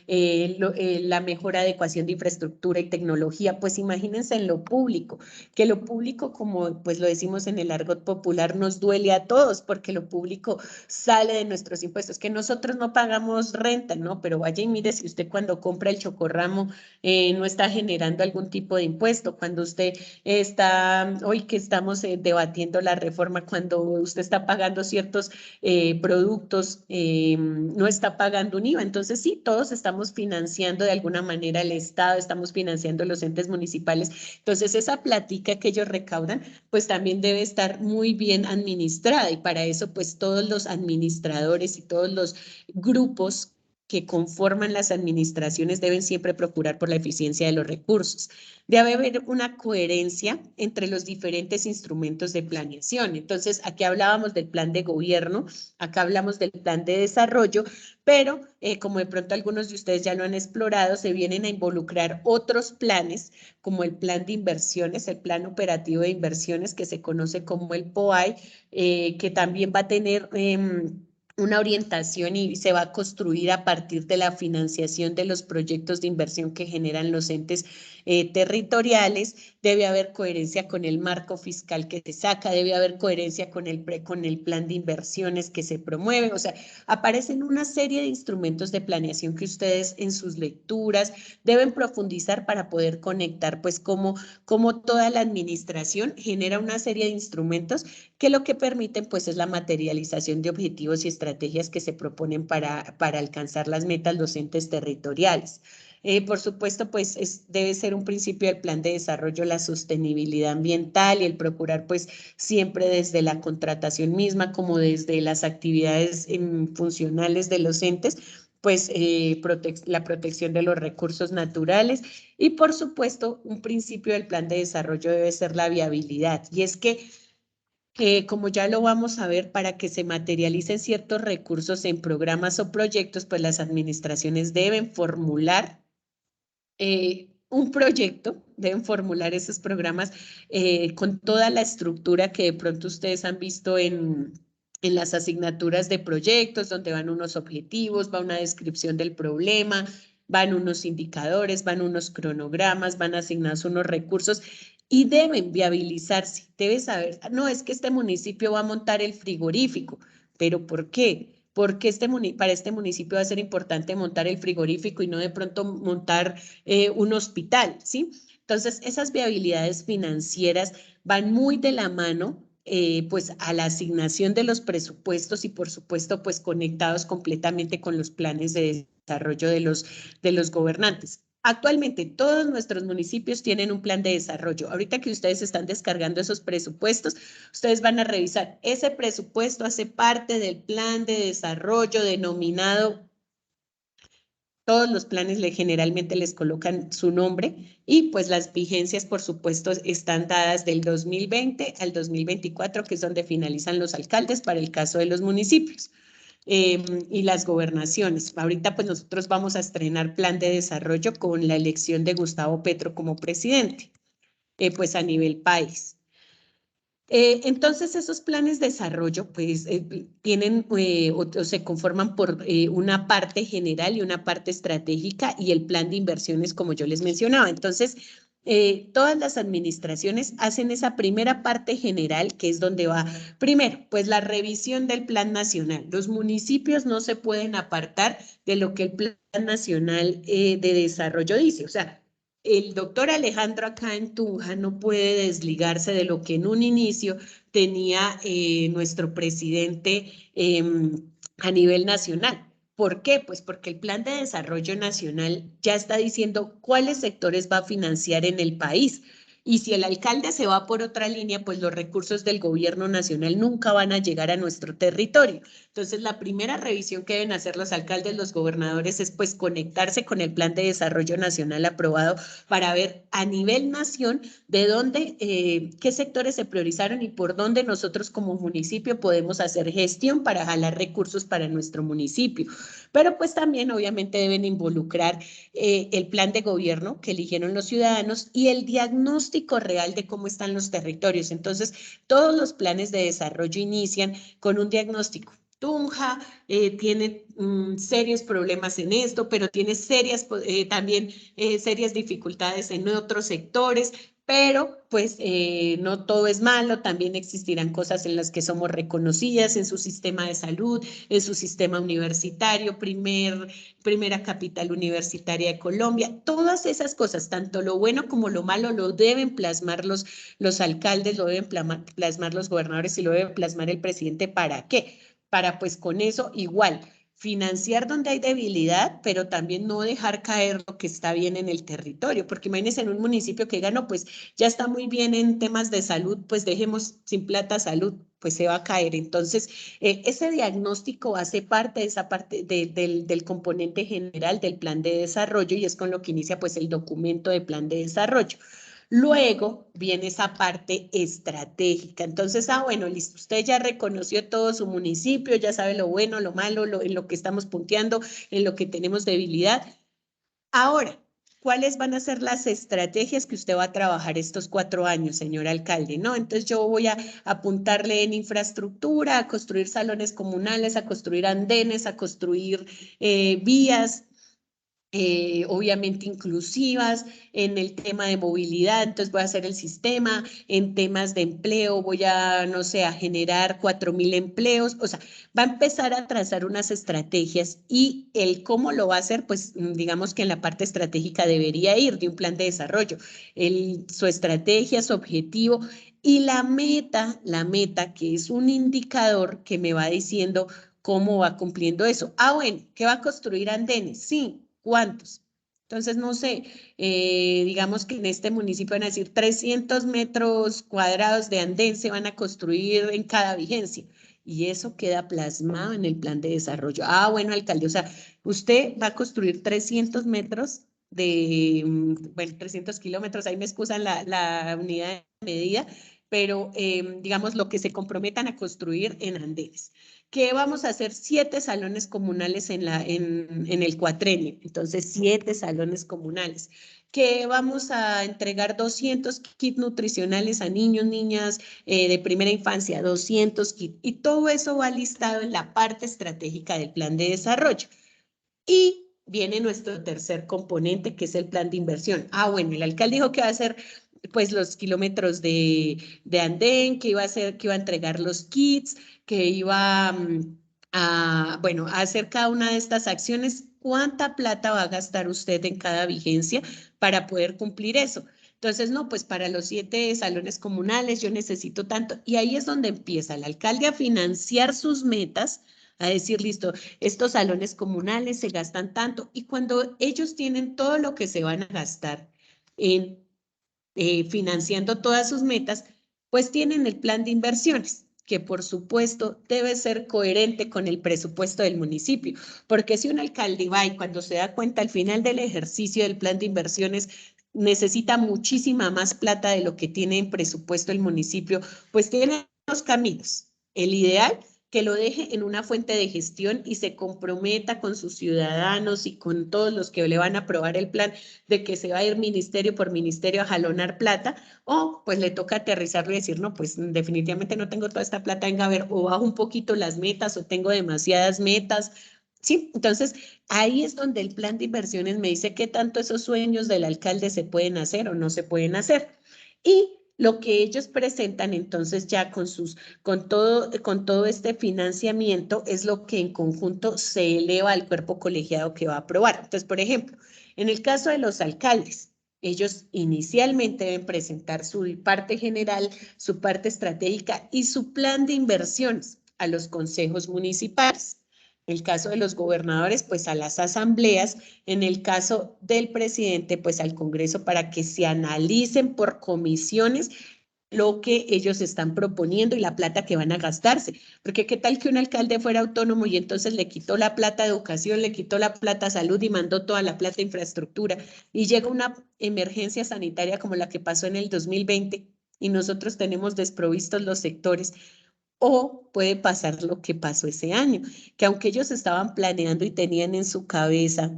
la mejor adecuación de infraestructura y tecnología. Pues imagínense en lo público, que lo público, como pues lo decimos en el argot popular, nos duele a todos porque lo público sale de nuestros impuestos, que nosotros no pagamos renta, ¿no? Pero vaya y mire si usted cuando compra el chocorramo no está generando algún tipo de impuesto, cuando usted está, hoy que estamos debatiendo la reforma, cuando usted está pagando ciertos productos, no está pagando un IVA. Entonces sí, todos estamos financiando de alguna manera el Estado, estamos financiando los entes municipales. Entonces esa plática que ellos recaudan, pues también debe estar muy bien administrada, y para eso pues todos los administradores y todos los grupos que conforman las administraciones deben siempre procurar por la eficiencia de los recursos. Debe haber una coherencia entre los diferentes instrumentos de planeación. Entonces, aquí hablábamos del plan de gobierno, acá hablamos del plan de desarrollo, pero como de pronto algunos de ustedes ya lo han explorado, se vienen a involucrar otros planes, como el plan de inversiones, el plan operativo de inversiones, que se conoce como el POAI, que también va a tener una orientación y se va a construir a partir de la financiación de los proyectos de inversión que generan los entes territoriales. Debe haber coherencia con el marco fiscal que se saca, debe haber coherencia con el plan de inversiones que se promueve. O sea, aparecen una serie de instrumentos de planeación que ustedes en sus lecturas deben profundizar para poder conectar, pues, cómo toda la administración genera una serie de instrumentos que lo que permiten, pues, es la materialización de objetivos y estrategias que se proponen para alcanzar las metas los entes territoriales. Por supuesto, pues debe ser un principio del plan de desarrollo la sostenibilidad ambiental y el procurar pues siempre desde la contratación misma como desde las actividades funcionales de los entes, pues la protección de los recursos naturales, y por supuesto un principio del plan de desarrollo debe ser la viabilidad, y es que como ya lo vamos a ver, para que se materialicen ciertos recursos en programas o proyectos, pues las administraciones deben formular un proyecto, deben formular esos programas con toda la estructura que de pronto ustedes han visto en las asignaturas de proyectos, donde van unos objetivos, va una descripción del problema, van unos indicadores, van unos cronogramas, van asignados unos recursos y deben viabilizarse. Debe saber, no es que este municipio va a montar el frigorífico, pero ¿por qué? Porque para este municipio va a ser importante montar el frigorífico y no de pronto montar un hospital, ¿sí? Entonces, esas viabilidades financieras van muy de la mano pues a la asignación de los presupuestos y por supuesto pues conectados completamente con los planes de desarrollo de los gobernantes. Actualmente todos nuestros municipios tienen un plan de desarrollo. Ahorita que ustedes están descargando esos presupuestos, ustedes van a revisar. Ese presupuesto hace parte del plan de desarrollo denominado. Todos los planes generalmente les colocan su nombre y pues las vigencias, por supuesto, están dadas del 2020 al 2024, que es donde finalizan los alcaldes para el caso de los municipios. Y las gobernaciones. Ahorita pues nosotros vamos a estrenar plan de desarrollo con la elección de Gustavo Petro como presidente, pues a nivel país. Entonces esos planes de desarrollo pues tienen o se conforman por una parte general y una parte estratégica y el plan de inversiones como yo les mencionaba. Entonces todas las administraciones hacen esa primera parte general que es donde va primero pues la revisión del plan nacional. Los municipios no se pueden apartar de lo que el plan nacional de desarrollo dice, o sea, el doctor Alejandro acá en Tunja no puede desligarse de lo que en un inicio tenía nuestro presidente a nivel nacional. ¿Por qué? Pues porque el Plan de Desarrollo Nacional ya está diciendo cuáles sectores va a financiar en el país. Y si el alcalde se va por otra línea, pues los recursos del gobierno nacional nunca van a llegar a nuestro territorio. Entonces, la primera revisión que deben hacer los alcaldes, los gobernadores, es pues conectarse con el Plan de Desarrollo Nacional aprobado para ver a nivel nación de dónde, qué sectores se priorizaron y por dónde nosotros como municipio podemos hacer gestión para jalar recursos para nuestro municipio. Pero pues también obviamente deben involucrar el plan de gobierno que eligieron los ciudadanos y el diagnóstico real de cómo están los territorios. Entonces, todos los planes de desarrollo inician con un diagnóstico. Tunja tiene serios problemas en esto, pero tiene también serias dificultades en otros sectores, pero pues no todo es malo, también existirán cosas en las que somos reconocidas en su sistema de salud, en su sistema universitario, primera capital universitaria de Colombia, todas esas cosas, tanto lo bueno como lo malo, lo deben plasmar los alcaldes, lo deben plasmar los gobernadores y lo debe plasmar el presidente. ¿Para qué? Para pues con eso igual financiar donde hay debilidad, pero también no dejar caer lo que está bien en el territorio, porque imagínense en un municipio que ganó, pues ya está muy bien en temas de salud, pues dejemos sin plata salud, pues se va a caer. Entonces, ese diagnóstico hace parte de esa parte del componente general del plan de desarrollo y es con lo que inicia pues el documento de plan de desarrollo. Luego viene esa parte estratégica. Entonces, bueno, listo, usted ya reconoció todo su municipio, ya sabe lo bueno, lo malo, en lo que estamos punteando, en lo que tenemos debilidad. Ahora, ¿cuáles van a ser las estrategias que usted va a trabajar estos 4 años, señor alcalde? ¿No? Entonces yo voy a apuntarle en infraestructura, a construir salones comunales, a construir andenes, a construir vías, obviamente inclusivas, en el tema de movilidad, entonces voy a hacer el sistema, en temas de empleo voy a, no sé, a generar 4.000 empleos, o sea, va a empezar a trazar unas estrategias y el cómo lo va a hacer, pues digamos que en la parte estratégica debería ir de un plan de desarrollo, su estrategia, su objetivo y la meta que es un indicador que me va diciendo cómo va cumpliendo eso. Bueno, ¿qué va a construir andenes? Sí. ¿Cuántos? Entonces, no sé, digamos que en este municipio van a decir 300 metros cuadrados de andén se van a construir en cada vigencia. Y eso queda plasmado en el plan de desarrollo. Bueno, alcalde, o sea, usted va a construir 300 metros bueno, 300 kilómetros, ahí me excusan la unidad de medida, pero digamos lo que se comprometan a construir en andenes. Que vamos a hacer 7 salones comunales en el cuatrenio, entonces 7 salones comunales, que vamos a entregar 200 kits nutricionales a niños, niñas de primera infancia, 200 kits, y todo eso va listado en la parte estratégica del plan de desarrollo. Y viene nuestro tercer componente, que es el plan de inversión. Bueno, el alcalde dijo que va a hacer pues los kilómetros de andén, que iba a entregar los kits, que iba bueno, a hacer cada una de estas acciones. ¿Cuánta plata va a gastar usted en cada vigencia para poder cumplir eso? Entonces, no, pues para los 7 salones comunales yo necesito tanto. Y ahí es donde empieza el alcalde a financiar sus metas a decir, listo, estos salones comunales se gastan tanto, y cuando ellos tienen todo lo que se van a gastar en financiando todas sus metas, pues tienen el plan de inversiones, que por supuesto debe ser coherente con el presupuesto del municipio, porque si un alcalde va y cuando se da cuenta al final del ejercicio del plan de inversiones necesita muchísima más plata de lo que tiene en presupuesto el municipio, pues tiene dos caminos. El ideal, que lo deje en una fuente de gestión y se comprometa con sus ciudadanos y con todos los que le van a aprobar el plan de que se va a ir ministerio por ministerio a jalonar plata, o pues le toca aterrizarlo y decir, no, pues definitivamente no tengo toda esta plata, venga a ver, o bajo un poquito las metas o tengo demasiadas metas. Sí, entonces ahí es donde el plan de inversiones me dice qué tanto esos sueños del alcalde se pueden hacer o no se pueden hacer. Y lo que ellos presentan entonces ya con todo este financiamiento es lo que en conjunto se eleva al cuerpo colegiado que va a aprobar. Entonces, por ejemplo, en el caso de los alcaldes, ellos inicialmente deben presentar su parte general, su parte estratégica y su plan de inversiones a los consejos municipales. En el caso de los gobernadores, pues a las asambleas. En el caso del presidente, pues al Congreso, para que se analicen por comisiones lo que ellos están proponiendo y la plata que van a gastarse. Porque qué tal que un alcalde fuera autónomo y entonces le quitó la plata de educación, le quitó la plata a salud y mandó toda la plata a infraestructura, y llega una emergencia sanitaria como la que pasó en el 2020 y nosotros tenemos desprovistos los sectores. O puede pasar lo que pasó ese año, que aunque ellos estaban planeando y tenían en su cabeza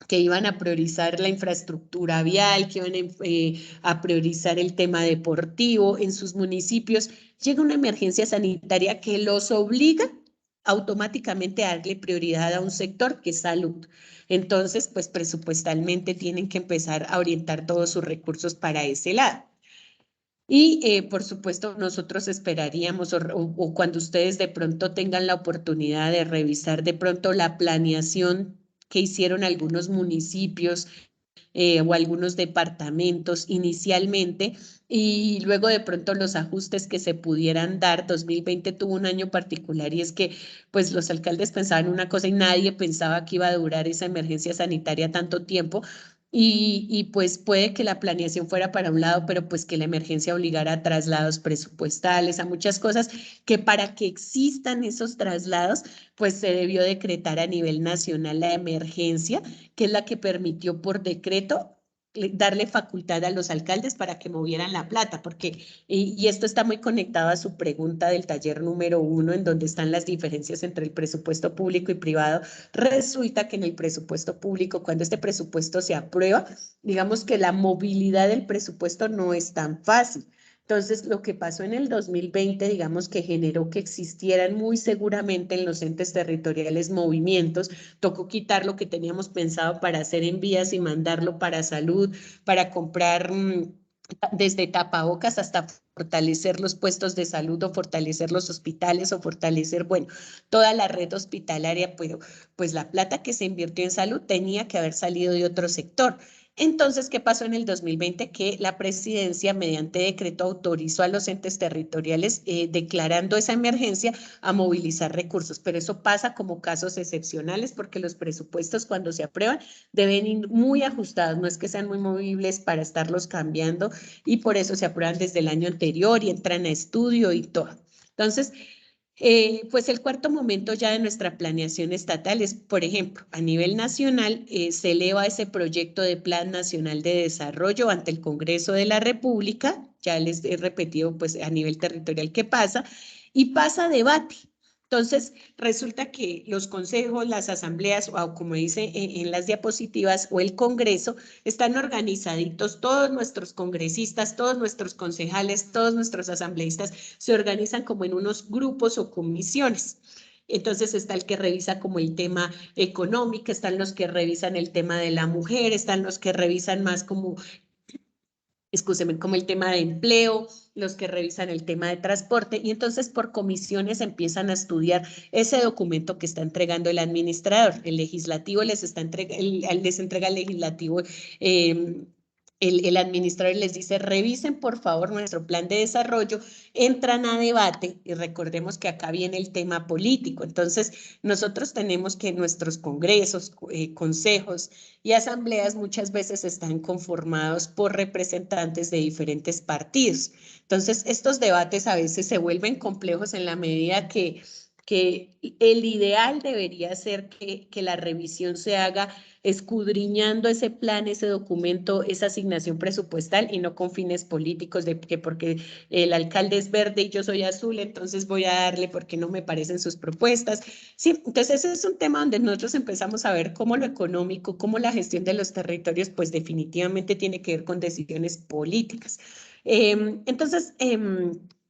que iban a priorizar la infraestructura vial, que iban a priorizar el tema deportivo en sus municipios, llega una emergencia sanitaria que los obliga automáticamente a darle prioridad a un sector que es salud. Entonces, pues presupuestalmente tienen que empezar a orientar todos sus recursos para ese lado. Y por supuesto, nosotros esperaríamos, o cuando ustedes de pronto tengan la oportunidad de revisar de pronto la planeación que hicieron algunos municipios o algunos departamentos inicialmente, y luego de pronto los ajustes que se pudieran dar. 2020 tuvo un año particular y es que pues los alcaldes pensaban una cosa y nadie pensaba que iba a durar esa emergencia sanitaria tanto tiempo. Y pues puede que la planeación fuera para un lado, pero pues que la emergencia obligara a traslados presupuestales, a muchas cosas que para que existan esos traslados, pues se debió decretar a nivel nacional la emergencia, que es la que permitió por decreto darle facultad a los alcaldes para que movieran la plata, porque, y esto está muy conectado a su pregunta del taller número 1, en donde están las diferencias entre el presupuesto público y privado. Resulta que en el presupuesto público, cuando este presupuesto se aprueba, digamos que la movilidad del presupuesto no es tan fácil. Entonces, lo que pasó en el 2020, digamos que generó que existieran muy seguramente en los entes territoriales movimientos. Tocó quitar lo que teníamos pensado para hacer en vías y mandarlo para salud, para comprar desde tapabocas hasta fortalecer los puestos de salud o fortalecer los hospitales o fortalecer, bueno, toda la red hospitalaria, pero pues la plata que se invirtió en salud tenía que haber salido de otro sector. Entonces, ¿qué pasó en el 2020? Que la presidencia, mediante decreto, autorizó a los entes territoriales, declarando esa emergencia, a movilizar recursos. Pero eso pasa como casos excepcionales, porque los presupuestos cuando se aprueban deben ir muy ajustados, no es que sean muy movibles para estarlos cambiando, y por eso se aprueban desde el año anterior y entran a estudio y todo. Entonces, pues el cuarto momento ya de nuestra planeación estatal es, por ejemplo, a nivel nacional, se eleva ese proyecto de Plan Nacional de Desarrollo ante el Congreso de la República, ya les he repetido pues a nivel territorial qué pasa, y pasa a debate. Entonces, resulta que los consejos, las asambleas, o como dice en las diapositivas, o el Congreso, están organizaditos, todos nuestros congresistas, todos nuestros concejales, todos nuestros asambleístas se organizan como en unos grupos o comisiones. Entonces está el que revisa como el tema económico, están los que revisan el tema de la mujer, están los que revisan más como como el tema de empleo, los que revisan el tema de transporte, y entonces por comisiones empiezan a estudiar ese documento que está entregando el administrador. El legislativo les entrega al legislativo el administrador les dice, revisen por favor nuestro plan de desarrollo, entran a debate y recordemos que acá viene el tema político. Entonces, nosotros tenemos que nuestros congresos, consejos y asambleas muchas veces están conformados por representantes de diferentes partidos. Entonces, estos debates a veces se vuelven complejos en la medida que el ideal debería ser que la revisión se haga escudriñando ese plan, ese documento, esa asignación presupuestal y no con fines políticos de que porque el alcalde es verde y yo soy azul, entonces voy a darle porque no me parecen sus propuestas. Sí, entonces ese es un tema donde nosotros empezamos a ver cómo lo económico, cómo la gestión de los territorios, pues definitivamente tiene que ver con decisiones políticas. Entonces,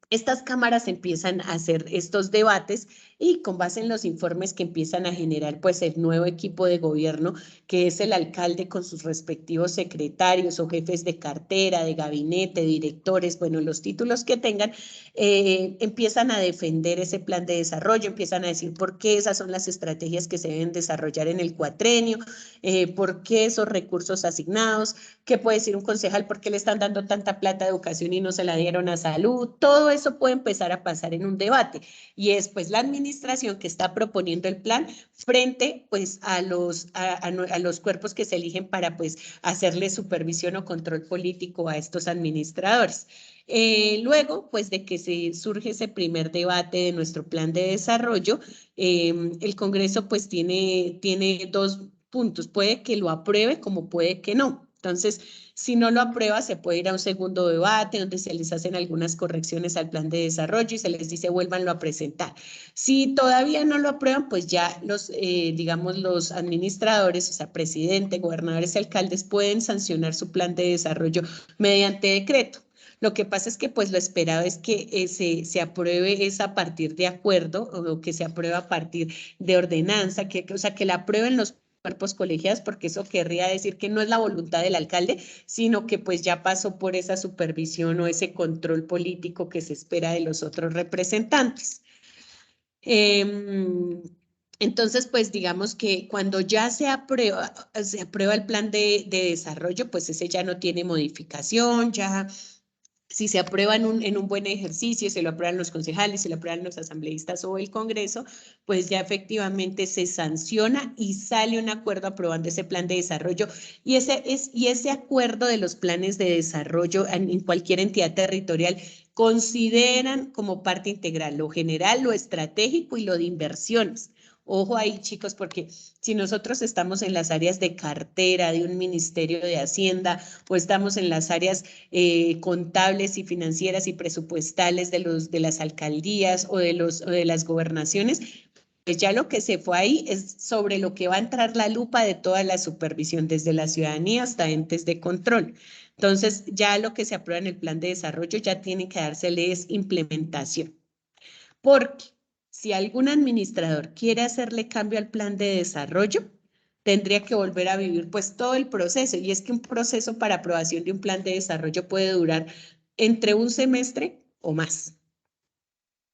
estas cámaras empiezan a hacer estos debates y con base en los informes que empiezan a generar pues el nuevo equipo de gobierno, que es el alcalde con sus respectivos secretarios o jefes de cartera, de gabinete, directores, bueno, los títulos que tengan, empiezan a defender ese plan de desarrollo, empiezan a decir por qué esas son las estrategias que se deben desarrollar en el cuatrenio, por qué esos recursos asignados, qué puede decir un concejal, por qué le están dando tanta plata a educación y no se la dieron a salud. Todo eso puede empezar a pasar en un debate y es pues la administración que está proponiendo el plan frente pues a los cuerpos que se eligen para pues hacerle supervisión o control político a estos administradores. Luego pues de que se surge ese primer debate de nuestro plan de desarrollo, el Congreso pues tiene dos puntos, puede que lo apruebe como puede que no. Entonces, si no lo aprueba, se puede ir a un segundo debate donde se les hacen algunas correcciones al plan de desarrollo y se les dice vuélvanlo a presentar. Si todavía no lo aprueban, pues ya los, digamos, los administradores, o sea, presidente, gobernadores y alcaldes pueden sancionar su plan de desarrollo mediante decreto. Lo que pasa es que pues lo esperado es que se apruebe es a partir de acuerdo o que se apruebe a partir de ordenanza, o sea, que la aprueben los cuerpos colegiados, porque eso querría decir que no es la voluntad del alcalde, sino que pues ya pasó por esa supervisión o ese control político que se espera de los otros representantes. Entonces, pues digamos que cuando ya se aprueba el plan de desarrollo, pues ese ya no tiene modificación, ya si se aprueba en un buen ejercicio, se lo aprueban los concejales, se lo aprueban los asambleístas o el Congreso, pues ya efectivamente se sanciona y sale un acuerdo aprobando ese plan de desarrollo. Y ese acuerdo de los planes de desarrollo en cualquier entidad territorial consideran como parte integral lo general, lo estratégico y lo de inversiones. Ojo ahí, chicos, porque si nosotros estamos en las áreas de cartera de un ministerio de Hacienda o estamos en las áreas contables y financieras y presupuestales de las alcaldías o de las gobernaciones, pues ya lo que se fue ahí es sobre lo que va a entrar la lupa de toda la supervisión, desde la ciudadanía hasta entes de control. Entonces, ya lo que se aprueba en el plan de desarrollo ya tiene que dárseles implementación. Porque si algún administrador quiere hacerle cambio al plan de desarrollo, tendría que volver a vivir pues todo el proceso. Y es que un proceso para aprobación de un plan de desarrollo puede durar entre un semestre o más.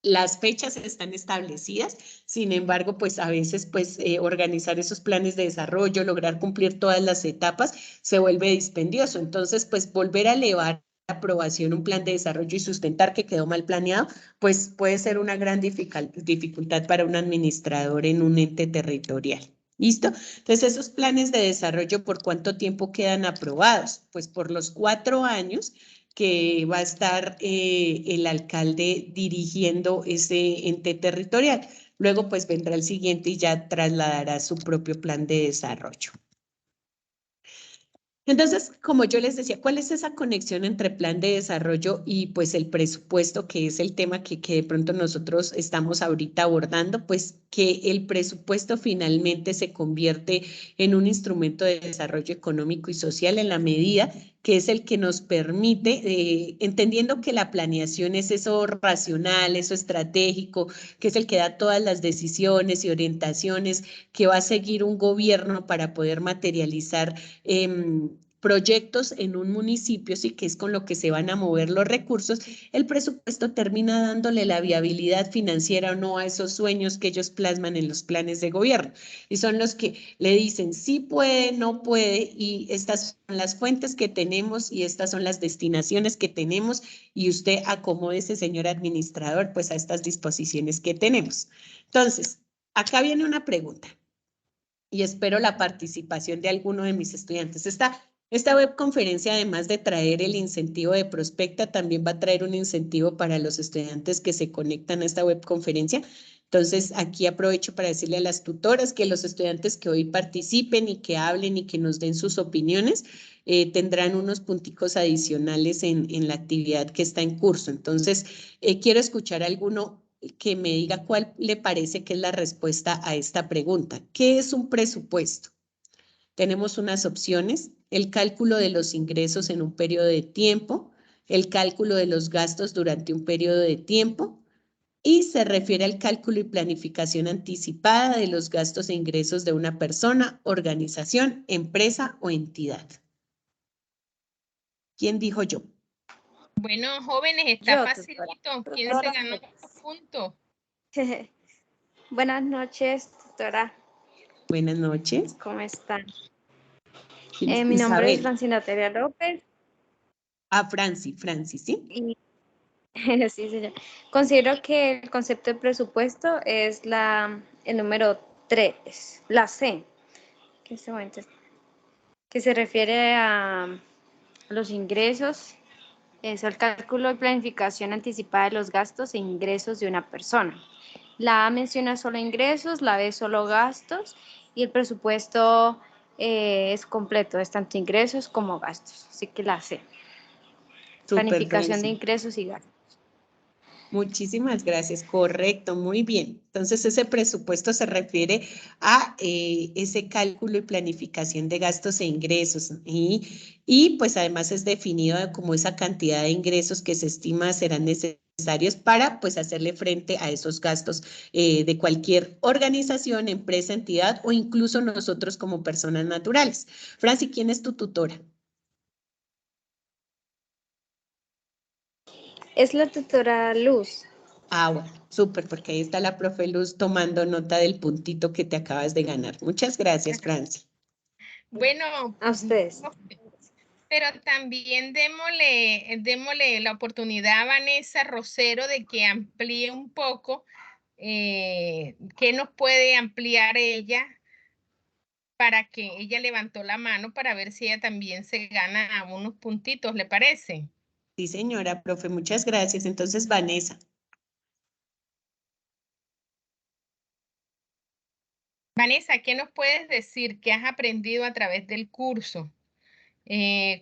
Las fechas están establecidas, sin embargo, pues a veces pues organizar esos planes de desarrollo, lograr cumplir todas las etapas, se vuelve dispendioso. Entonces, pues volver a elevar aprobación un plan de desarrollo y sustentar que quedó mal planeado, pues puede ser una gran dificultad para un administrador en un ente territorial. ¿Listo? Entonces, esos planes de desarrollo, ¿por cuánto tiempo quedan aprobados? Pues por los 4 años que va a estar el alcalde dirigiendo ese ente territorial. Luego, pues vendrá el siguiente y ya trasladará su propio plan de desarrollo. Entonces, como yo les decía, ¿cuál es esa conexión entre plan de desarrollo y pues el presupuesto, que es el tema que de pronto nosotros estamos ahorita abordando? Pues que el presupuesto finalmente se convierte en un instrumento de desarrollo económico y social en la medida que es el que nos permite, entendiendo que la planeación es eso racional, eso estratégico, que es el que da todas las decisiones y orientaciones que va a seguir un gobierno para poder materializar proyectos en un municipio, sí, que es con lo que se van a mover los recursos, el presupuesto termina dándole la viabilidad financiera o no a esos sueños que ellos plasman en los planes de gobierno. Y son los que le dicen sí puede, no puede, y estas son las fuentes que tenemos y estas son las destinaciones que tenemos, y usted acomódese, señor administrador, pues a estas disposiciones que tenemos. Entonces, acá viene una pregunta y espero la participación de alguno de mis estudiantes. Esta webconferencia, además de traer el incentivo de Prospecta, también va a traer un incentivo para los estudiantes que se conectan a esta webconferencia. Entonces, aquí aprovecho para decirle a las tutoras que los estudiantes que hoy participen y que hablen y que nos den sus opiniones, tendrán unos punticos adicionales en la actividad que está en curso. Entonces, quiero escuchar a alguno que me diga cuál le parece que es la respuesta a esta pregunta. ¿Qué es un presupuesto? Tenemos unas opciones: el cálculo de los ingresos en un periodo de tiempo, el cálculo de los gastos durante un periodo de tiempo, y se refiere al cálculo y planificación anticipada de los gastos e ingresos de una persona, organización, empresa o entidad. ¿Quién dijo yo? Bueno, jóvenes, está Yo, facilito. tutora. ¿Quién se ganó los puntos? Buenas noches, tutora. Buenas noches. ¿Cómo están? ¿Quién? Mi nombre es Isabel. Francina Teria López Ah, Franci, ¿sí? y sí, señor. Considero que el concepto de presupuesto es el número 3, la C, que, que se refiere a los ingresos, es el cálculo y planificación anticipada de los gastos e ingresos de una persona. La A menciona solo ingresos, la B solo gastos y el presupuesto es completo, es tanto ingresos como gastos. Así que la C, Súper, planificación de Franci. ingresos y gastos. Muchísimas gracias, correcto, muy bien. Entonces, ese presupuesto se refiere a ese cálculo y planificación de gastos e ingresos, y pues además es definido como esa cantidad de ingresos que se estima serán necesarios para pues hacerle frente a esos gastos de cualquier organización, empresa, entidad o incluso nosotros como personas naturales. Franci, ¿quién es tu tutora? Es la tutora Luz. Ah, bueno, súper, porque ahí está la profe Luz tomando nota del puntito que te acabas de ganar. Muchas gracias, Franci. Bueno, A ustedes. pero también démosle la oportunidad a Vanessa Rosero de que amplíe un poco qué nos puede ampliar ella, para que ella levantó la mano para ver si ella también se gana unos puntitos, ¿le parece? Sí, señora, profe, muchas gracias. Entonces, Vanessa. Vanessa, ¿qué nos puedes decir? ¿Qué has aprendido a través del curso?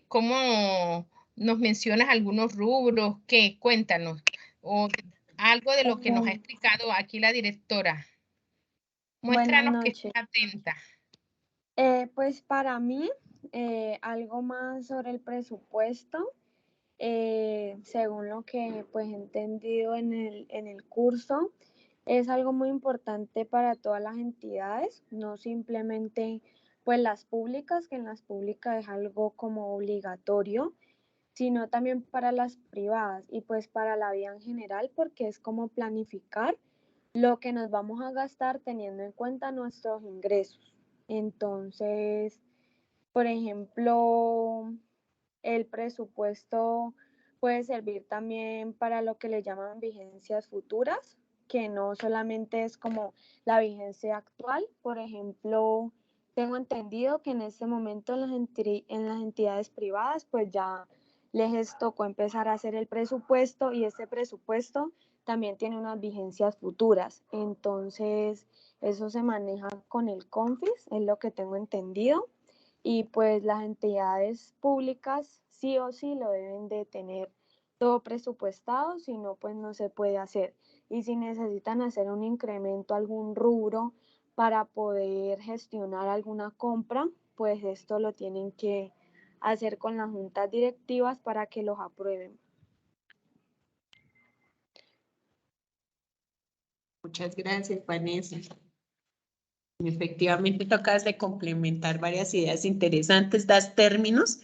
¿Cómo nos mencionas algunos rubros? ¿Qué? Cuéntanos. O algo de lo que nos ha explicado aquí la directora. Buenas Muéstranos que noches. estás atenta. Pues para mí, algo más sobre el presupuesto, según lo que pues he entendido en el curso, es algo muy importante para todas las entidades, no simplemente pues las públicas, que en las públicas es algo como obligatorio, sino también para las privadas y pues para la vida en general, porque es como planificar lo que nos vamos a gastar teniendo en cuenta nuestros ingresos. Entonces, por ejemplo, el presupuesto puede servir también para lo que le llaman vigencias futuras, que no solamente es como la vigencia actual. Por ejemplo, tengo entendido que en este momento en las entidades privadas, pues ya les tocó empezar a hacer el presupuesto y ese presupuesto también tiene unas vigencias futuras. Entonces, eso se maneja con el CONFIS, es lo que tengo entendido. Y pues las entidades públicas sí o sí lo deben de tener todo presupuestado, si no, pues no se puede hacer. Y si necesitan hacer un incremento, algún rubro para poder gestionar alguna compra, pues esto lo tienen que hacer con las juntas directivas para que los aprueben. Muchas gracias, Vanessa. Efectivamente, tú acabas de complementar varias ideas interesantes, das términos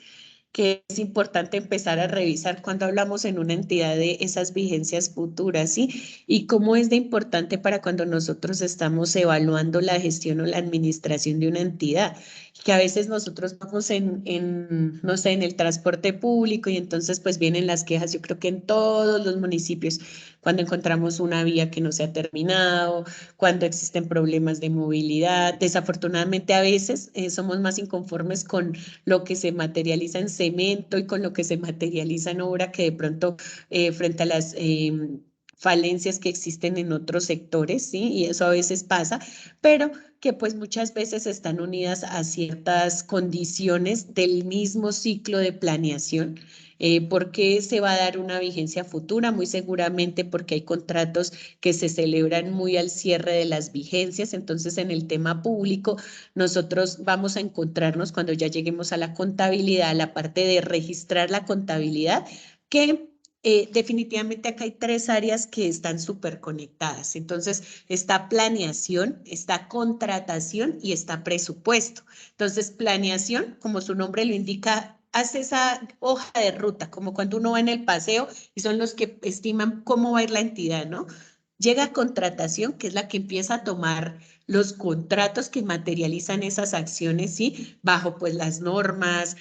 que es importante empezar a revisar cuando hablamos en una entidad de esas vigencias futuras, ¿sí? Y cómo es de importante para cuando nosotros estamos evaluando la gestión o la administración de una entidad, que a veces nosotros vamos no sé, en el transporte público y entonces pues vienen las quejas, yo creo que en todos los municipios, cuando encontramos una vía que no se ha terminado, cuando existen problemas de movilidad, desafortunadamente a veces somos más inconformes con lo que se materializa en cemento y con lo que se materializa en obra que de pronto frente a las falencias que existen en otros sectores, ¿sí? Y eso a veces pasa, pero que pues muchas veces están unidas a ciertas condiciones del mismo ciclo de planeación. ¿Por qué se va a dar una vigencia futura? Muy seguramente porque hay contratos que se celebran muy al cierre de las vigencias, entonces en el tema público nosotros vamos a encontrarnos cuando ya lleguemos a la contabilidad, a la parte de registrar la contabilidad, que definitivamente acá hay tres áreas que están súper conectadas. Entonces, está planeación, está contratación y está presupuesto. Entonces, planeación, como su nombre lo indica, hace esa hoja de ruta, como cuando uno va en el paseo y son los que estiman cómo va a ir la entidad, ¿no? Llega contratación, que es la que empieza a tomar los contratos que materializan esas acciones, ¿sí? Bajo pues las normas,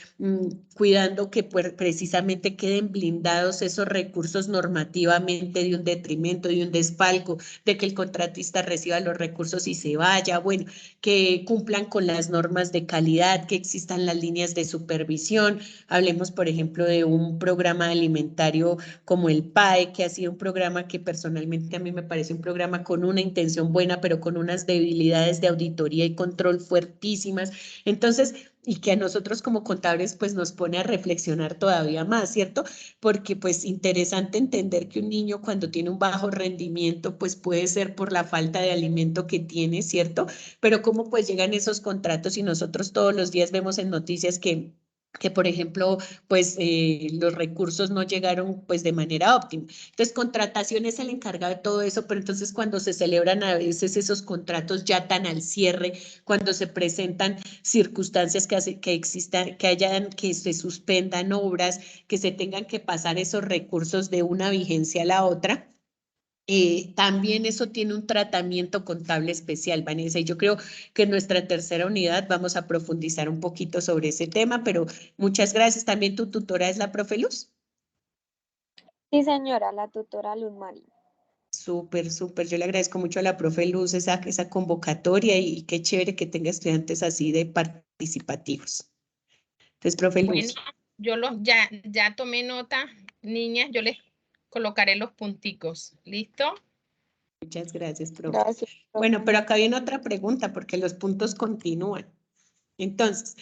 cuidando que pues, precisamente queden blindados esos recursos normativamente de un detrimento, de un desfalco, de que el contratista reciba los recursos y se vaya, bueno, que cumplan con las normas de calidad, que existan las líneas de supervisión. Hablemos, por ejemplo, de un programa alimentario como el PAE, que ha sido un programa que personalmente a mí me parece un programa con una intención buena, pero con unas debilidades de auditoría y control fuertísimas. Entonces, y que a nosotros como contables pues nos pone a reflexionar todavía más, ¿cierto? Porque pues interesante entender que un niño cuando tiene un bajo rendimiento pues puede ser por la falta de alimento que tiene, ¿cierto? Pero cómo pues llegan esos contratos y nosotros todos los días vemos en noticias que por ejemplo, pues los recursos no llegaron pues de manera óptima. Entonces, contratación es el encargado de todo eso, pero entonces cuando se celebran a veces esos contratos ya tan al cierre, cuando se presentan circunstancias que existan, que se suspendan obras, que se tengan que pasar esos recursos de una vigencia a la otra, también eso tiene un tratamiento contable especial, Vanessa, y yo creo que en nuestra tercera unidad vamos a profundizar un poquito sobre ese tema, pero muchas gracias. También tu tutora es la profe Luz. Sí, señora, la tutora Luz María. Súper, súper. Yo le agradezco mucho a la profe Luz esa convocatoria y qué chévere que tenga estudiantes así de participativos. Entonces, profe Bueno, Luz. yo ya tomé nota, niñas, yo les colocaré los punticos. ¿Listo? Muchas gracias, profe. Gracias, Bueno, profe. pero acá viene otra pregunta porque los puntos continúan. Entonces,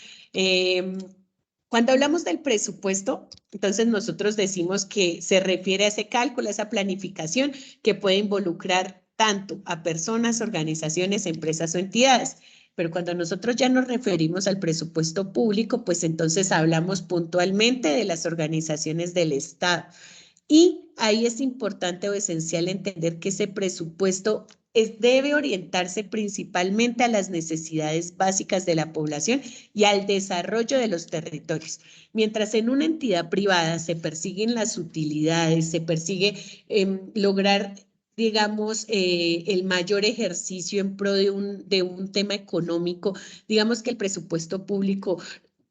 cuando hablamos del presupuesto, entonces nosotros decimos que se refiere a ese cálculo, a esa planificación que puede involucrar tanto a personas, organizaciones, empresas o entidades. Pero cuando nosotros ya nos referimos al presupuesto público, pues entonces hablamos puntualmente de las organizaciones del Estado. Y ahí es importante o esencial entender que ese presupuesto debe orientarse principalmente a las necesidades básicas de la población y al desarrollo de los territorios. Mientras en una entidad privada se persiguen las utilidades, se persigue lograr digamos, el mayor ejercicio en pro de un tema económico, digamos que el presupuesto público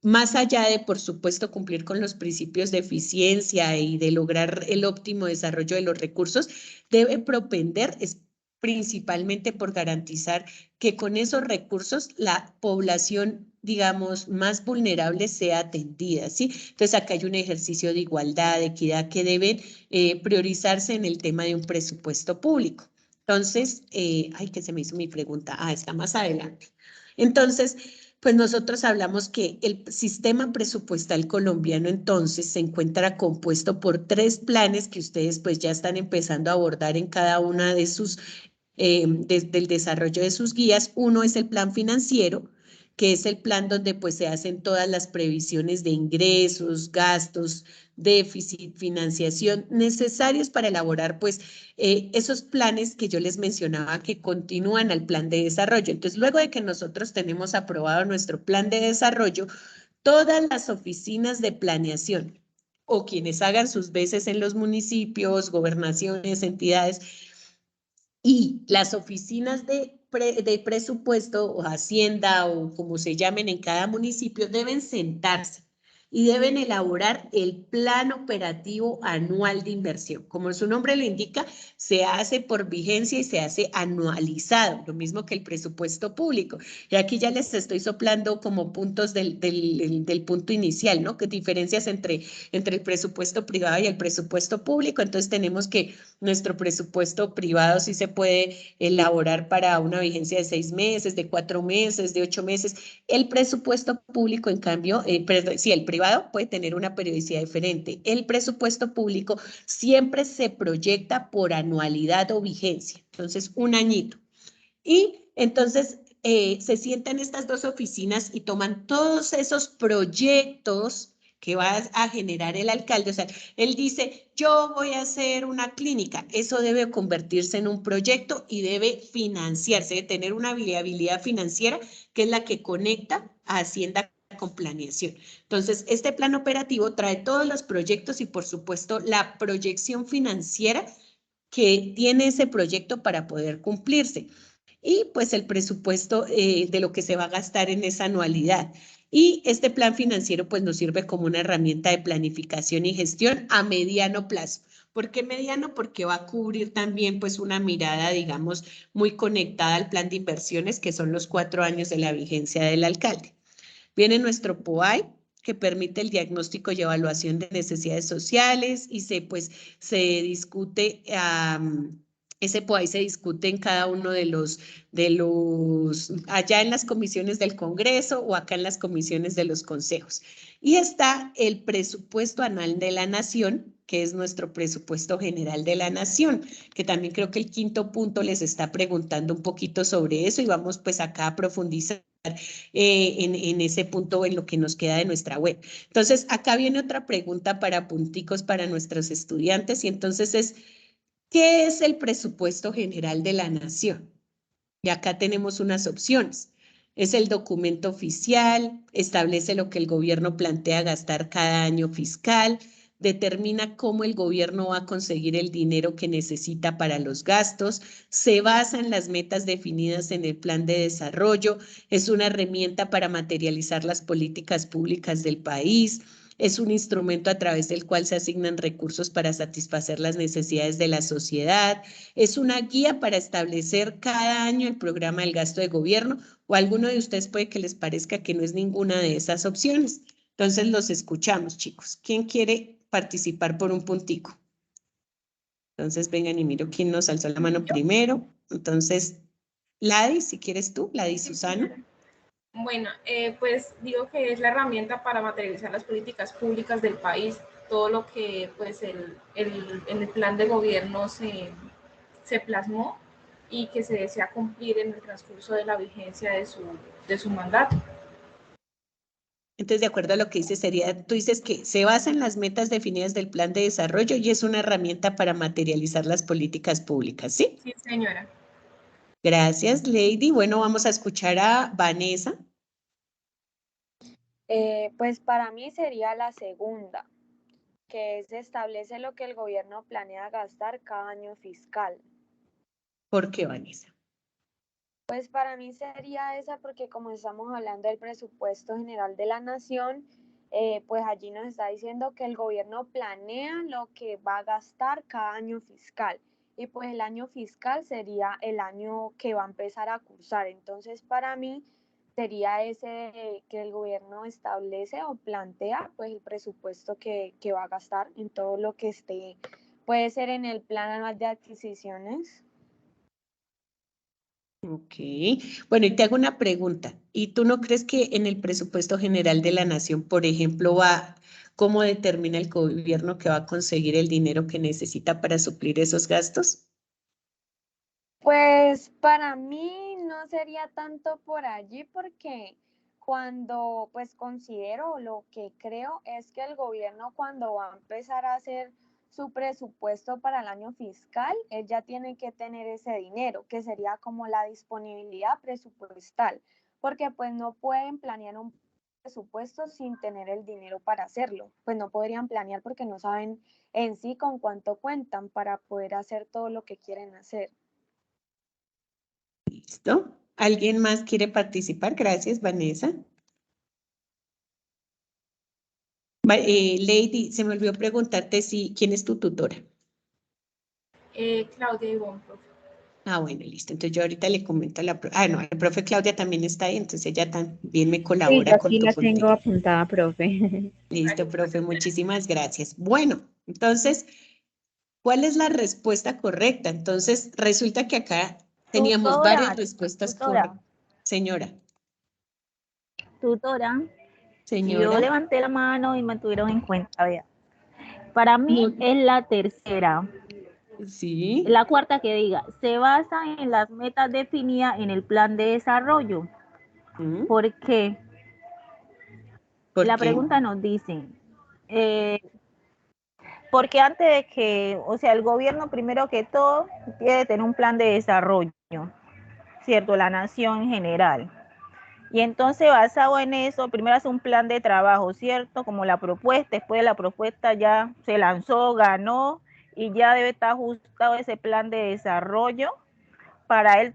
más allá de, por supuesto, cumplir con los principios de eficiencia y de lograr el óptimo desarrollo de los recursos, debe propender principalmente por garantizar que con esos recursos la población, digamos, más vulnerable sea atendida, ¿sí? Entonces, acá hay un ejercicio de igualdad, de equidad que deben priorizarse en el tema de un presupuesto público. Entonces, ay, que se me hizo mi pregunta. Ah, está más adelante. Entonces, pues nosotros hablamos que el sistema presupuestal colombiano entonces se encuentra compuesto por 3 planes que ustedes pues ya están empezando a abordar en cada una de sus, desde el desarrollo de sus guías. Uno es el plan financiero, que es el plan donde pues se hacen todas las previsiones de ingresos, gastos, déficit, financiación necesarios para elaborar pues esos planes que yo les mencionaba que continúan al plan de desarrollo. Entonces, luego de que nosotros tenemos aprobado nuestro plan de desarrollo, todas las oficinas de planeación o quienes hagan sus veces en los municipios, gobernaciones, entidades y las oficinas de presupuesto o hacienda o como se llamen en cada municipio deben sentarse y deben elaborar el plan operativo anual de inversión. Como su nombre lo indica, se hace por vigencia y se hace anualizado, lo mismo que el presupuesto público. Y aquí ya les estoy soplando como puntos del punto inicial, ¿no? Que diferencias entre el presupuesto privado y el presupuesto público. Entonces tenemos que nuestro presupuesto privado sí se puede elaborar para una vigencia de 6 meses, de 4 meses, de 8 meses. El presupuesto público, en cambio, sí, el privado puede tener una periodicidad diferente. El presupuesto público siempre se proyecta por anualidad o vigencia, entonces un añito. Y entonces se sientan estas dos oficinas y toman todos esos proyectos que va a generar el alcalde. O sea, él dice, yo voy a hacer una clínica. Eso debe convertirse en un proyecto y debe financiarse, debe tener una viabilidad financiera que es la que conecta a Hacienda con planeación. Entonces, este plan operativo trae todos los proyectos y, por supuesto, la proyección financiera que tiene ese proyecto para poder cumplirse. Y pues el presupuesto de lo que se va a gastar en esa anualidad. Y este plan financiero pues nos sirve como una herramienta de planificación y gestión a mediano plazo. ¿Por qué mediano? Porque va a cubrir también pues una mirada, digamos, muy conectada al plan de inversiones, que son los 4 años de la vigencia del alcalde. Viene nuestro POAI, que permite el diagnóstico y evaluación de necesidades sociales y se discute, ese POAI se discute en cada uno de los, allá en las comisiones del Congreso o acá en las comisiones de los consejos. Y está el presupuesto anual de la Nación, que es nuestro presupuesto general de la Nación, que también creo que el quinto punto les está preguntando un poquito sobre eso y vamos pues acá a profundizar en ese punto en lo que nos queda de nuestra web. Entonces, acá viene otra pregunta para punticos para nuestros estudiantes y entonces es, ¿qué es el presupuesto general de la Nación? Y acá tenemos unas opciones. Es el documento oficial, establece lo que el gobierno plantea gastar cada año fiscal, determina cómo el gobierno va a conseguir el dinero que necesita para los gastos, se basa en las metas definidas en el plan de desarrollo, es una herramienta para materializar las políticas públicas del país, es un instrumento a través del cual se asignan recursos para satisfacer las necesidades de la sociedad, es una guía para establecer cada año el programa del gasto de gobierno o alguno de ustedes puede que les parezca que no es ninguna de esas opciones. Entonces los escuchamos, chicos. ¿Quién quiere participar por un puntico? Entonces vengan y miro quién nos alzó la mano primero. Entonces, Ladi, si quieres tú, Ladi Susana. Bueno, pues digo que es la herramienta para materializar las políticas públicas del país, todo lo que pues en el plan de gobierno se plasmó y que se desea cumplir en el transcurso de la vigencia de su mandato. Entonces, de acuerdo a lo que dices, tú dices que se basa en las metas definidas del plan de desarrollo y es una herramienta para materializar las políticas públicas, ¿sí? Sí, señora. Gracias, Lady. Bueno, vamos a escuchar a Vanessa. Pues para mí sería la segunda, que se establece lo que el gobierno planea gastar cada año fiscal. ¿Por qué, Vanessa? Pues para mí sería esa porque como estamos hablando del presupuesto general de la nación, pues allí nos está diciendo que el gobierno planea lo que va a gastar cada año fiscal y pues el año fiscal sería el año que va a empezar a cursar. Entonces para mí sería ese que el gobierno establece o plantea pues el presupuesto que va a gastar en todo lo que esté, puede ser en el plan anual de adquisiciones. Ok, bueno, y te hago una pregunta. ¿Y tú no crees que en el presupuesto general de la nación, por ejemplo, cómo determina el gobierno que va a conseguir el dinero que necesita para suplir esos gastos? Pues para mí no sería tanto por allí porque cuando, pues considero, lo que creo es que el gobierno cuando va a empezar a hacer su presupuesto para el año fiscal, él ya tiene que tener ese dinero, que sería como la disponibilidad presupuestal, porque pues no pueden planear un presupuesto sin tener el dinero para hacerlo, pues no podrían planear porque no saben en sí con cuánto cuentan para poder hacer todo lo que quieren hacer. ¿Listo? ¿Alguien más quiere participar? Gracias, Vanessa. Lady, se me olvidó preguntarte quién es tu tutora. Claudia Ivonne, profe. Ah, bueno, listo. Entonces yo ahorita le comento a la profe. Ah, no, la profe Claudia también está ahí, entonces ella también me Sí, colabora yo con aquí tu la tengo contenido. apuntada, profe. Listo, profe, muchísimas gracias. Bueno, entonces, ¿cuál es la respuesta correcta? Entonces, resulta que acá teníamos varias respuestas correctas. Señora, Tutora, yo señora. levanté la mano y me tuvieron en cuenta. Vea. Para mí No. es la tercera. Sí. La cuarta que diga, se basa en las metas definidas en el plan de desarrollo. ¿Mm? ¿Por qué? ¿Por La qué? pregunta nos dice, porque antes de que, o sea, el gobierno primero que todo tiene tener un plan de desarrollo, ¿cierto? La nación en general. Y entonces, basado en eso, primero hace un plan de trabajo, ¿cierto? Como la propuesta, después de la propuesta ya se lanzó, ganó, y ya debe estar ajustado ese plan de desarrollo para él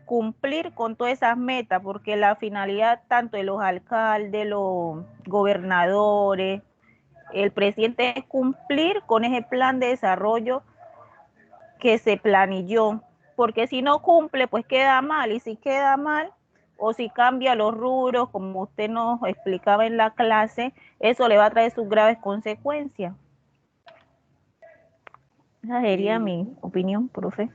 cumplir con todas esas metas, porque la finalidad tanto de los alcaldes, los gobernadores, el presidente es cumplir con ese plan de desarrollo que se planilló, porque si no cumple, pues queda mal, y si queda mal, o si cambia los rubros, como usted nos explicaba en la clase, eso le va a traer sus graves consecuencias. Esa sería mi opinión, profe.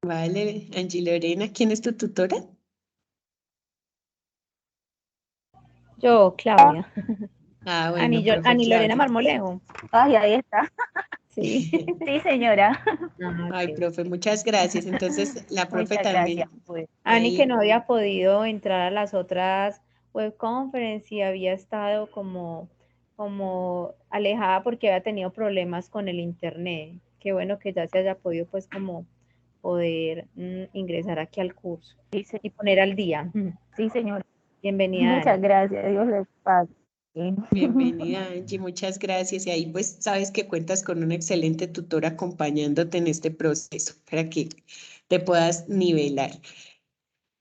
Vale, Angie Lorena, ¿quién es tu tutora? Yo, Claudia. Ah, bueno, profe Ani Lorena Claudia. Marmolejo. Ay, ahí está. Sí. Sí, señora. Ah, Ay, ok. profe, muchas gracias. Entonces, la profe Muchas gracias. también. Pues. Ani, que Ahí. no había podido entrar a las otras web conference y había estado como alejada porque había tenido problemas con el internet. Qué bueno que ya se haya podido pues como poder ingresar aquí al curso Sí, y poner al día. sí, señora. Bienvenida, Muchas Ani. gracias. Dios les pague. Bienvenida, Angie, muchas gracias. Y ahí pues sabes que cuentas con una excelente tutora acompañándote en este proceso para que te puedas nivelar.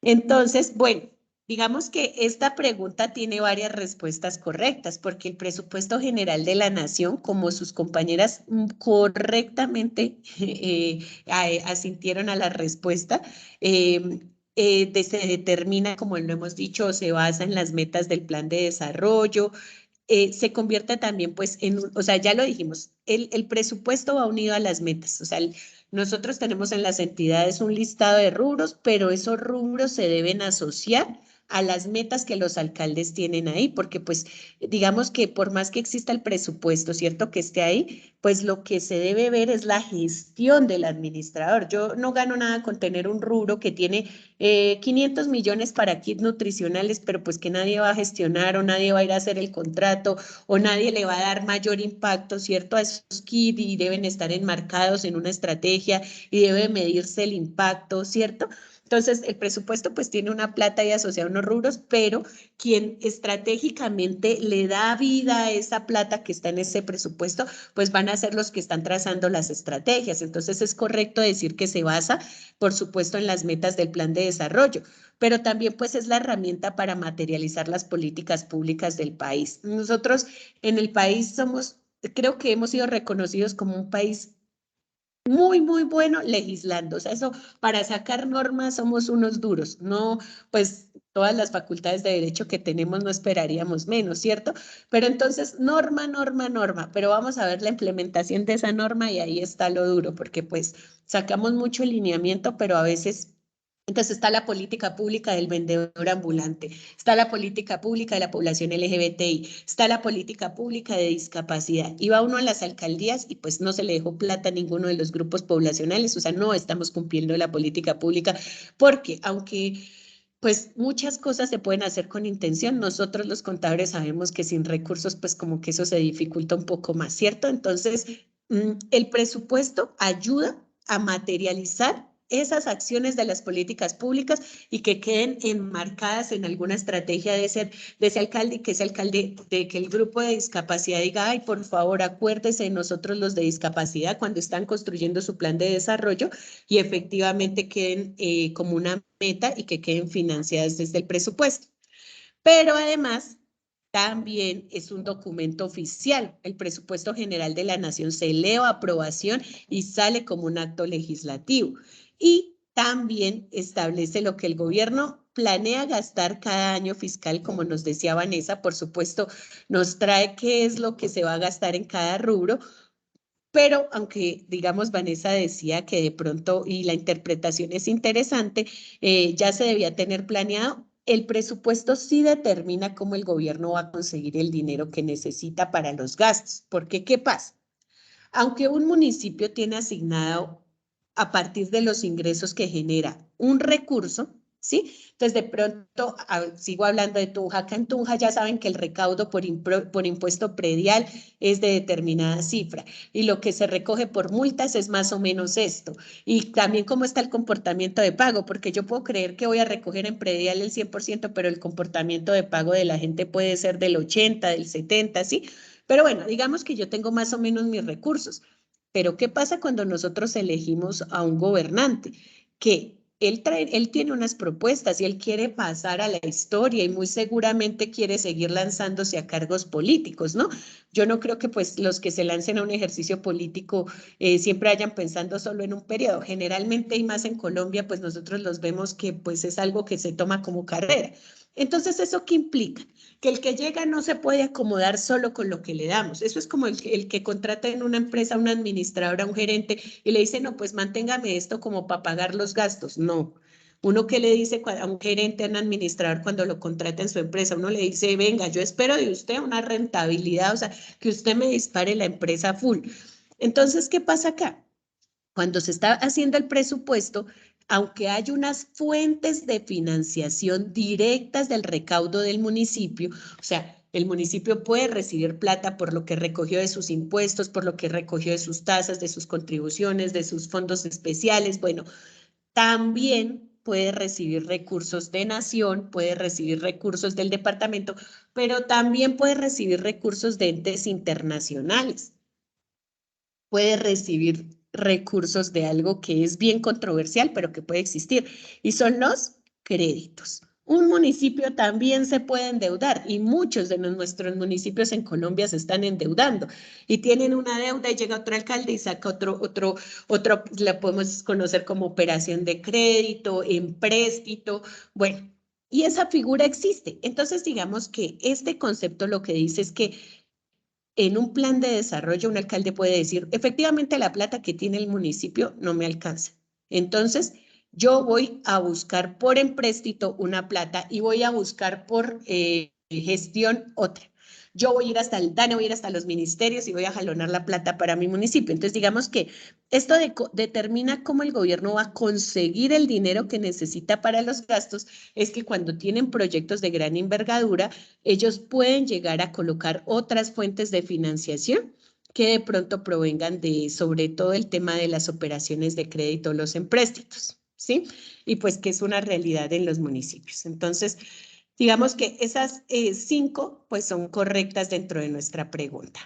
Entonces, bueno, digamos que esta pregunta tiene varias respuestas correctas, porque el presupuesto general de la nación, como sus compañeras correctamente asintieron a la respuesta, se determina, como lo hemos dicho, se basa en las metas del plan de desarrollo, se convierte también, pues, o sea, ya lo dijimos, el presupuesto va unido a las metas, o sea, nosotros tenemos en las entidades un listado de rubros, pero esos rubros se deben asociar a las metas que los alcaldes tienen ahí, porque pues digamos que por más que exista el presupuesto, ¿cierto? Que esté ahí, pues lo que se debe ver es la gestión del administrador. Yo no gano nada con tener un rubro que tiene 500 millones para kits nutricionales, pero pues que nadie va a gestionar o nadie va a ir a hacer el contrato o nadie le va a dar mayor impacto, ¿cierto? A esos kits y deben estar enmarcados en una estrategia y debe medirse el impacto, ¿cierto? Entonces, el presupuesto pues tiene una plata ahí asociada a unos rubros, pero quien estratégicamente le da vida a esa plata que está en ese presupuesto, pues van a ser los que están trazando las estrategias. Entonces, es correcto decir que se basa, por supuesto, en las metas del plan de desarrollo, pero también pues es la herramienta para materializar las políticas públicas del país. Nosotros en el país creo que hemos sido reconocidos como un país muy, muy bueno legislando. O sea, eso para sacar normas somos unos duros. No, pues todas las facultades de derecho que tenemos no esperaríamos menos, ¿cierto? Pero entonces, norma, norma, norma. Pero vamos a ver la implementación de esa norma y ahí está lo duro, porque pues sacamos mucho lineamiento, pero a veces... Entonces está la política pública del vendedor ambulante, está la política pública de la población LGBTI, está la política pública de discapacidad. Y va uno a las alcaldías y pues no se le dejó plata a ninguno de los grupos poblacionales, o sea, no estamos cumpliendo la política pública porque aunque pues muchas cosas se pueden hacer con intención. Nosotros los contadores sabemos que sin recursos, pues como que eso se dificulta un poco más, ¿cierto? Entonces, el presupuesto ayuda a materializar esas acciones de las políticas públicas y que queden enmarcadas en alguna estrategia de ese alcalde, y que ese alcalde, de que el grupo de discapacidad diga, ay, por favor, acuérdese de nosotros los de discapacidad cuando están construyendo su plan de desarrollo, y efectivamente queden como una meta y que queden financiadas desde el presupuesto. Pero además, también es un documento oficial. El presupuesto general de la Nación se eleva a aprobación y sale como un acto legislativo. Y también establece lo que el gobierno planea gastar cada año fiscal, como nos decía Vanessa. Por supuesto, nos trae qué es lo que se va a gastar en cada rubro. Pero aunque, digamos, Vanessa decía que de pronto, y la interpretación es interesante, ya se debía tener planeado, el presupuesto sí determina cómo el gobierno va a conseguir el dinero que necesita para los gastos. Porque, ¿qué pasa? Aunque un municipio tiene asignado a partir de los ingresos que genera un recurso, ¿sí? Entonces, de pronto, sigo hablando de Tunja. Acá en Tunja ya saben que el recaudo por impuesto predial es de determinada cifra, y lo que se recoge por multas es más o menos esto. Y también cómo está el comportamiento de pago, porque yo puedo creer que voy a recoger en predial el 100%, pero el comportamiento de pago de la gente puede ser del 80, del 70, ¿sí? Pero bueno, digamos que yo tengo más o menos mis recursos. Pero ¿qué pasa cuando nosotros elegimos a un gobernante? Que él tiene unas propuestas y él quiere pasar a la historia y muy seguramente quiere seguir lanzándose a cargos políticos, ¿no? Yo no creo que pues los que se lancen a un ejercicio político siempre vayan pensando solo en un periodo. Generalmente, y más en Colombia, pues nosotros los vemos que pues es algo que se toma como carrera. Entonces, ¿eso qué implica? Que el que llega no se puede acomodar solo con lo que le damos. Eso es como el que contrata en una empresa a una administradora, a un gerente, y le dice, no, pues manténgame esto como para pagar los gastos. No. Uno que le dice a un gerente, a un administrador cuando lo contrata en su empresa, uno le dice, venga, yo espero de usted una rentabilidad, o sea, que usted me dispare la empresa full. Entonces, ¿qué pasa acá? Cuando se está haciendo el presupuesto, aunque hay unas fuentes de financiación directas del recaudo del municipio, o sea, el municipio puede recibir plata por lo que recogió de sus impuestos, por lo que recogió de sus tasas, de sus contribuciones, de sus fondos especiales. Bueno, también puede recibir recursos de nación, puede recibir recursos del departamento, pero también puede recibir recursos de entes internacionales. Puede recibir recursos de algo que es bien controversial, pero que puede existir, y son los créditos. Un municipio también se puede endeudar, y muchos de nuestros municipios en Colombia se están endeudando y tienen una deuda, y llega otro alcalde y saca otro, la podemos conocer como operación de crédito, empréstito, bueno, y esa figura existe. Entonces, digamos que este concepto lo que dice es que en un plan de desarrollo, un alcalde puede decir, efectivamente la plata que tiene el municipio no me alcanza. Entonces, yo voy a buscar por empréstito una plata y voy a buscar por gestión otra. Yo voy a ir hasta el DANE, voy a ir hasta los ministerios y voy a jalonar la plata para mi municipio. Entonces, digamos que esto determina cómo el gobierno va a conseguir el dinero que necesita para los gastos. Es que cuando tienen proyectos de gran envergadura, ellos pueden llegar a colocar otras fuentes de financiación que de pronto provengan de, sobre todo, el tema de las operaciones de crédito, los empréstitos, ¿sí? Y pues que es una realidad en los municipios. Entonces, digamos que esas 5 pues son correctas dentro de nuestra pregunta.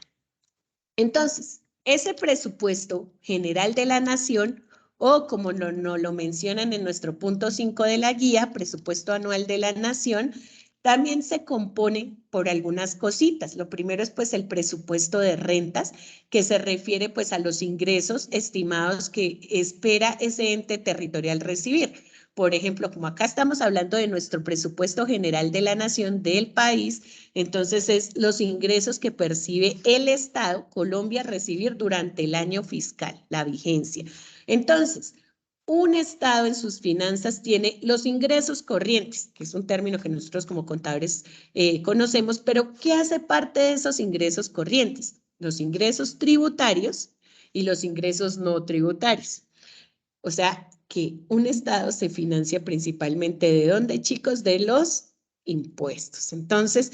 Entonces, ese presupuesto general de la nación, o como no lo mencionan en nuestro punto 5 de la guía, presupuesto anual de la nación, también se compone por algunas cositas. Lo primero es pues el presupuesto de rentas, que se refiere pues a los ingresos estimados que espera ese ente territorial recibir. Por ejemplo, como acá estamos hablando de nuestro presupuesto general de la nación, del país, entonces es los ingresos que percibe el Estado, Colombia, recibir durante el año fiscal, la vigencia. Entonces, un Estado en sus finanzas tiene los ingresos corrientes, que es un término que nosotros como contadores conocemos, pero ¿qué hace parte de esos ingresos corrientes? Los ingresos tributarios y los ingresos no tributarios. O sea, que un Estado se financia principalmente ¿de dónde, chicos? De los impuestos. Entonces,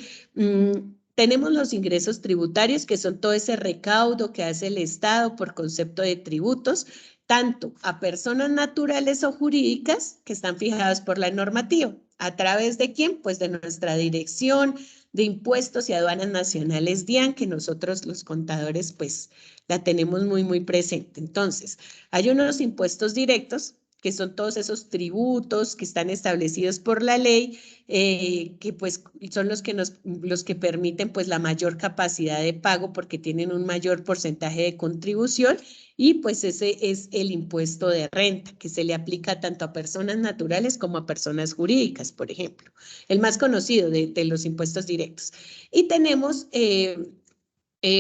tenemos los ingresos tributarios, que son todo ese recaudo que hace el Estado por concepto de tributos, tanto a personas naturales o jurídicas que están fijadas por la normativa. ¿A través de quién? Pues de nuestra Dirección de Impuestos y Aduanas Nacionales, DIAN, que nosotros los contadores pues la tenemos muy presente. Entonces, hay unos impuestos directos, que son todos esos tributos que están establecidos por la ley, que pues son los que permiten pues la mayor capacidad de pago porque tienen un mayor porcentaje de contribución, y pues ese es el impuesto de renta, que se le aplica tanto a personas naturales como a personas jurídicas, por ejemplo, el más conocido de los impuestos directos. Y tenemos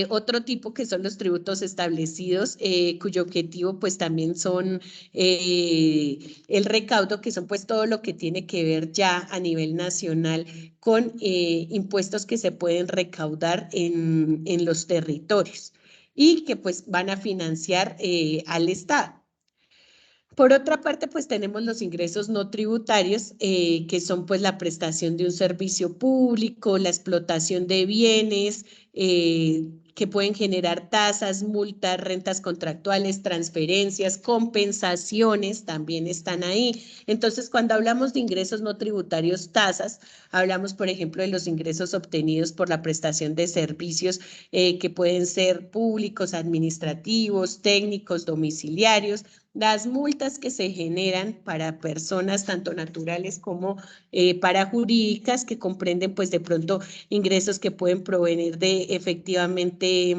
otro tipo que son los tributos establecidos, cuyo objetivo pues también son el recaudo, que son pues todo lo que tiene que ver ya a nivel nacional con impuestos que se pueden recaudar en los territorios y que pues van a financiar al Estado. Por otra parte, pues tenemos los ingresos no tributarios, que son pues la prestación de un servicio público, la explotación de bienes, que pueden generar tasas, multas, rentas contractuales, transferencias, compensaciones, también están ahí. Entonces, cuando hablamos de ingresos no tributarios, tasas, hablamos, por ejemplo, de los ingresos obtenidos por la prestación de servicios que pueden ser públicos, administrativos, técnicos, domiciliarios, las multas que se generan para personas tanto naturales como para jurídicas, que comprenden pues de pronto ingresos que pueden provenir de efectivamente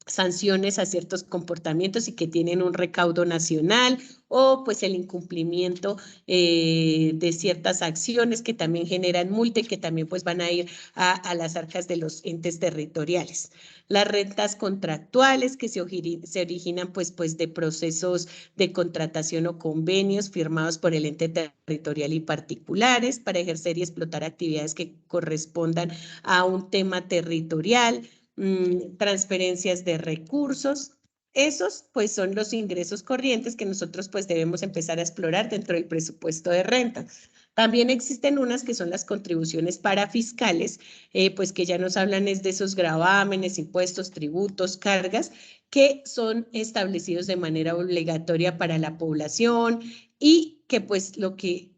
sanciones a ciertos comportamientos y que tienen un recaudo nacional, o pues el incumplimiento de ciertas acciones que también generan multa y que también pues van a ir a las arcas de los entes territoriales. Las rentas contractuales que se originan pues de procesos de contratación o convenios firmados por el ente territorial y particulares para ejercer y explotar actividades que correspondan a un tema territorial, transferencias de recursos. Esos pues son los ingresos corrientes que nosotros pues debemos empezar a explorar dentro del presupuesto de renta. También existen unas que son las contribuciones parafiscales, pues que ya nos hablan es de esos gravámenes, impuestos, tributos, cargas, que son establecidos de manera obligatoria para la población y que pues lo que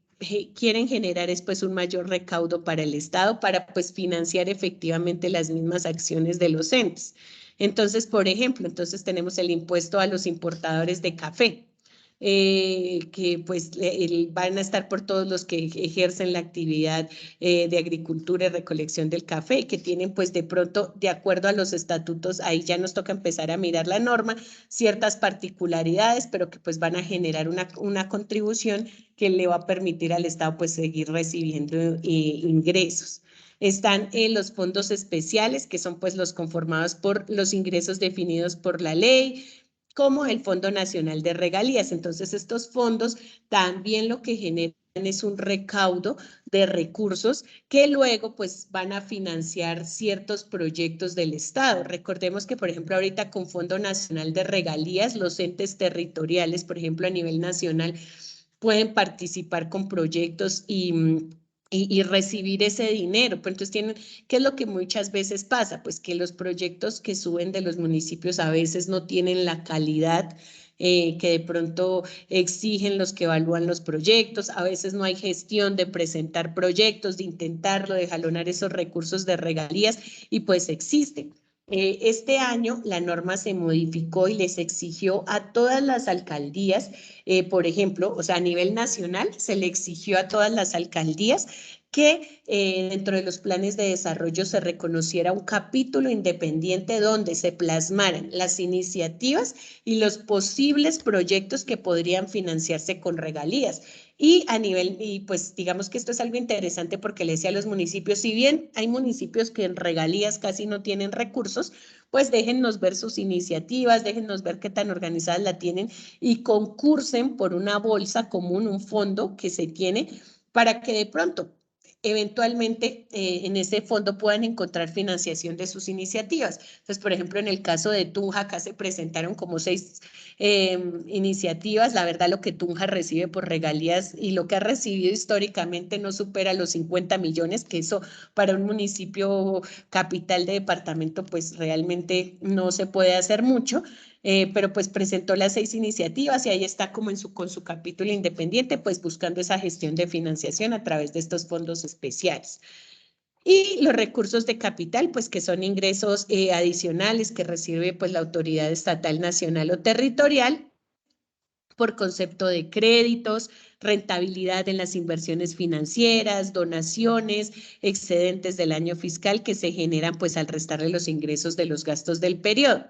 quieren generar es pues un mayor recaudo para el Estado para pues financiar efectivamente las mismas acciones de los entes. Entonces, por ejemplo, tenemos el impuesto a los importadores de café, que pues van a estar por todos los que ejercen la actividad de agricultura y recolección del café, que tienen pues de pronto, de acuerdo a los estatutos, ahí ya nos toca empezar a mirar la norma, ciertas particularidades, pero que pues van a generar una contribución que le va a permitir al Estado pues seguir recibiendo ingresos. Están los fondos especiales, que son pues los conformados por los ingresos definidos por la ley, como el Fondo Nacional de Regalías. Entonces, estos fondos también lo que generan es un recaudo de recursos que luego pues van a financiar ciertos proyectos del Estado. Recordemos que, por ejemplo, ahorita con Fondo Nacional de Regalías, los entes territoriales, por ejemplo, a nivel nacional, pueden participar con proyectos y recibir ese dinero. Pero entonces ¿qué es lo que muchas veces pasa? Pues que los proyectos que suben de los municipios a veces no tienen la calidad que de pronto exigen los que evalúan los proyectos, a veces no hay gestión de presentar proyectos, de intentarlo, de jalonar esos recursos de regalías, y pues existen. Este año la norma se modificó y les exigió a todas las alcaldías, por ejemplo, o sea, a nivel nacional se le exigió a todas las alcaldías que dentro de los planes de desarrollo se reconociera un capítulo independiente donde se plasmaran las iniciativas y los posibles proyectos que podrían financiarse con regalías. Y pues digamos que esto es algo interesante porque le decía a los municipios, si bien hay municipios que en regalías casi no tienen recursos, pues déjennos ver sus iniciativas, déjennos ver qué tan organizadas la tienen y concursen por una bolsa común, un fondo que se tiene para que de pronto eventualmente en ese fondo puedan encontrar financiación de sus iniciativas. Entonces, por ejemplo, en el caso de Tunja, acá se presentaron como 6 iniciativas. La verdad, lo que Tunja recibe por regalías y lo que ha recibido históricamente no supera los 50 millones, que eso para un municipio capital de departamento, pues realmente no se puede hacer mucho. Pero pues presentó las 6 iniciativas y ahí está como con su capítulo independiente, pues buscando esa gestión de financiación a través de estos fondos especiales. Y los recursos de capital, pues que son ingresos adicionales que recibe pues la autoridad estatal, nacional o territorial por concepto de créditos, rentabilidad en las inversiones financieras, donaciones, excedentes del año fiscal que se generan pues al restarle los ingresos de los gastos del periodo.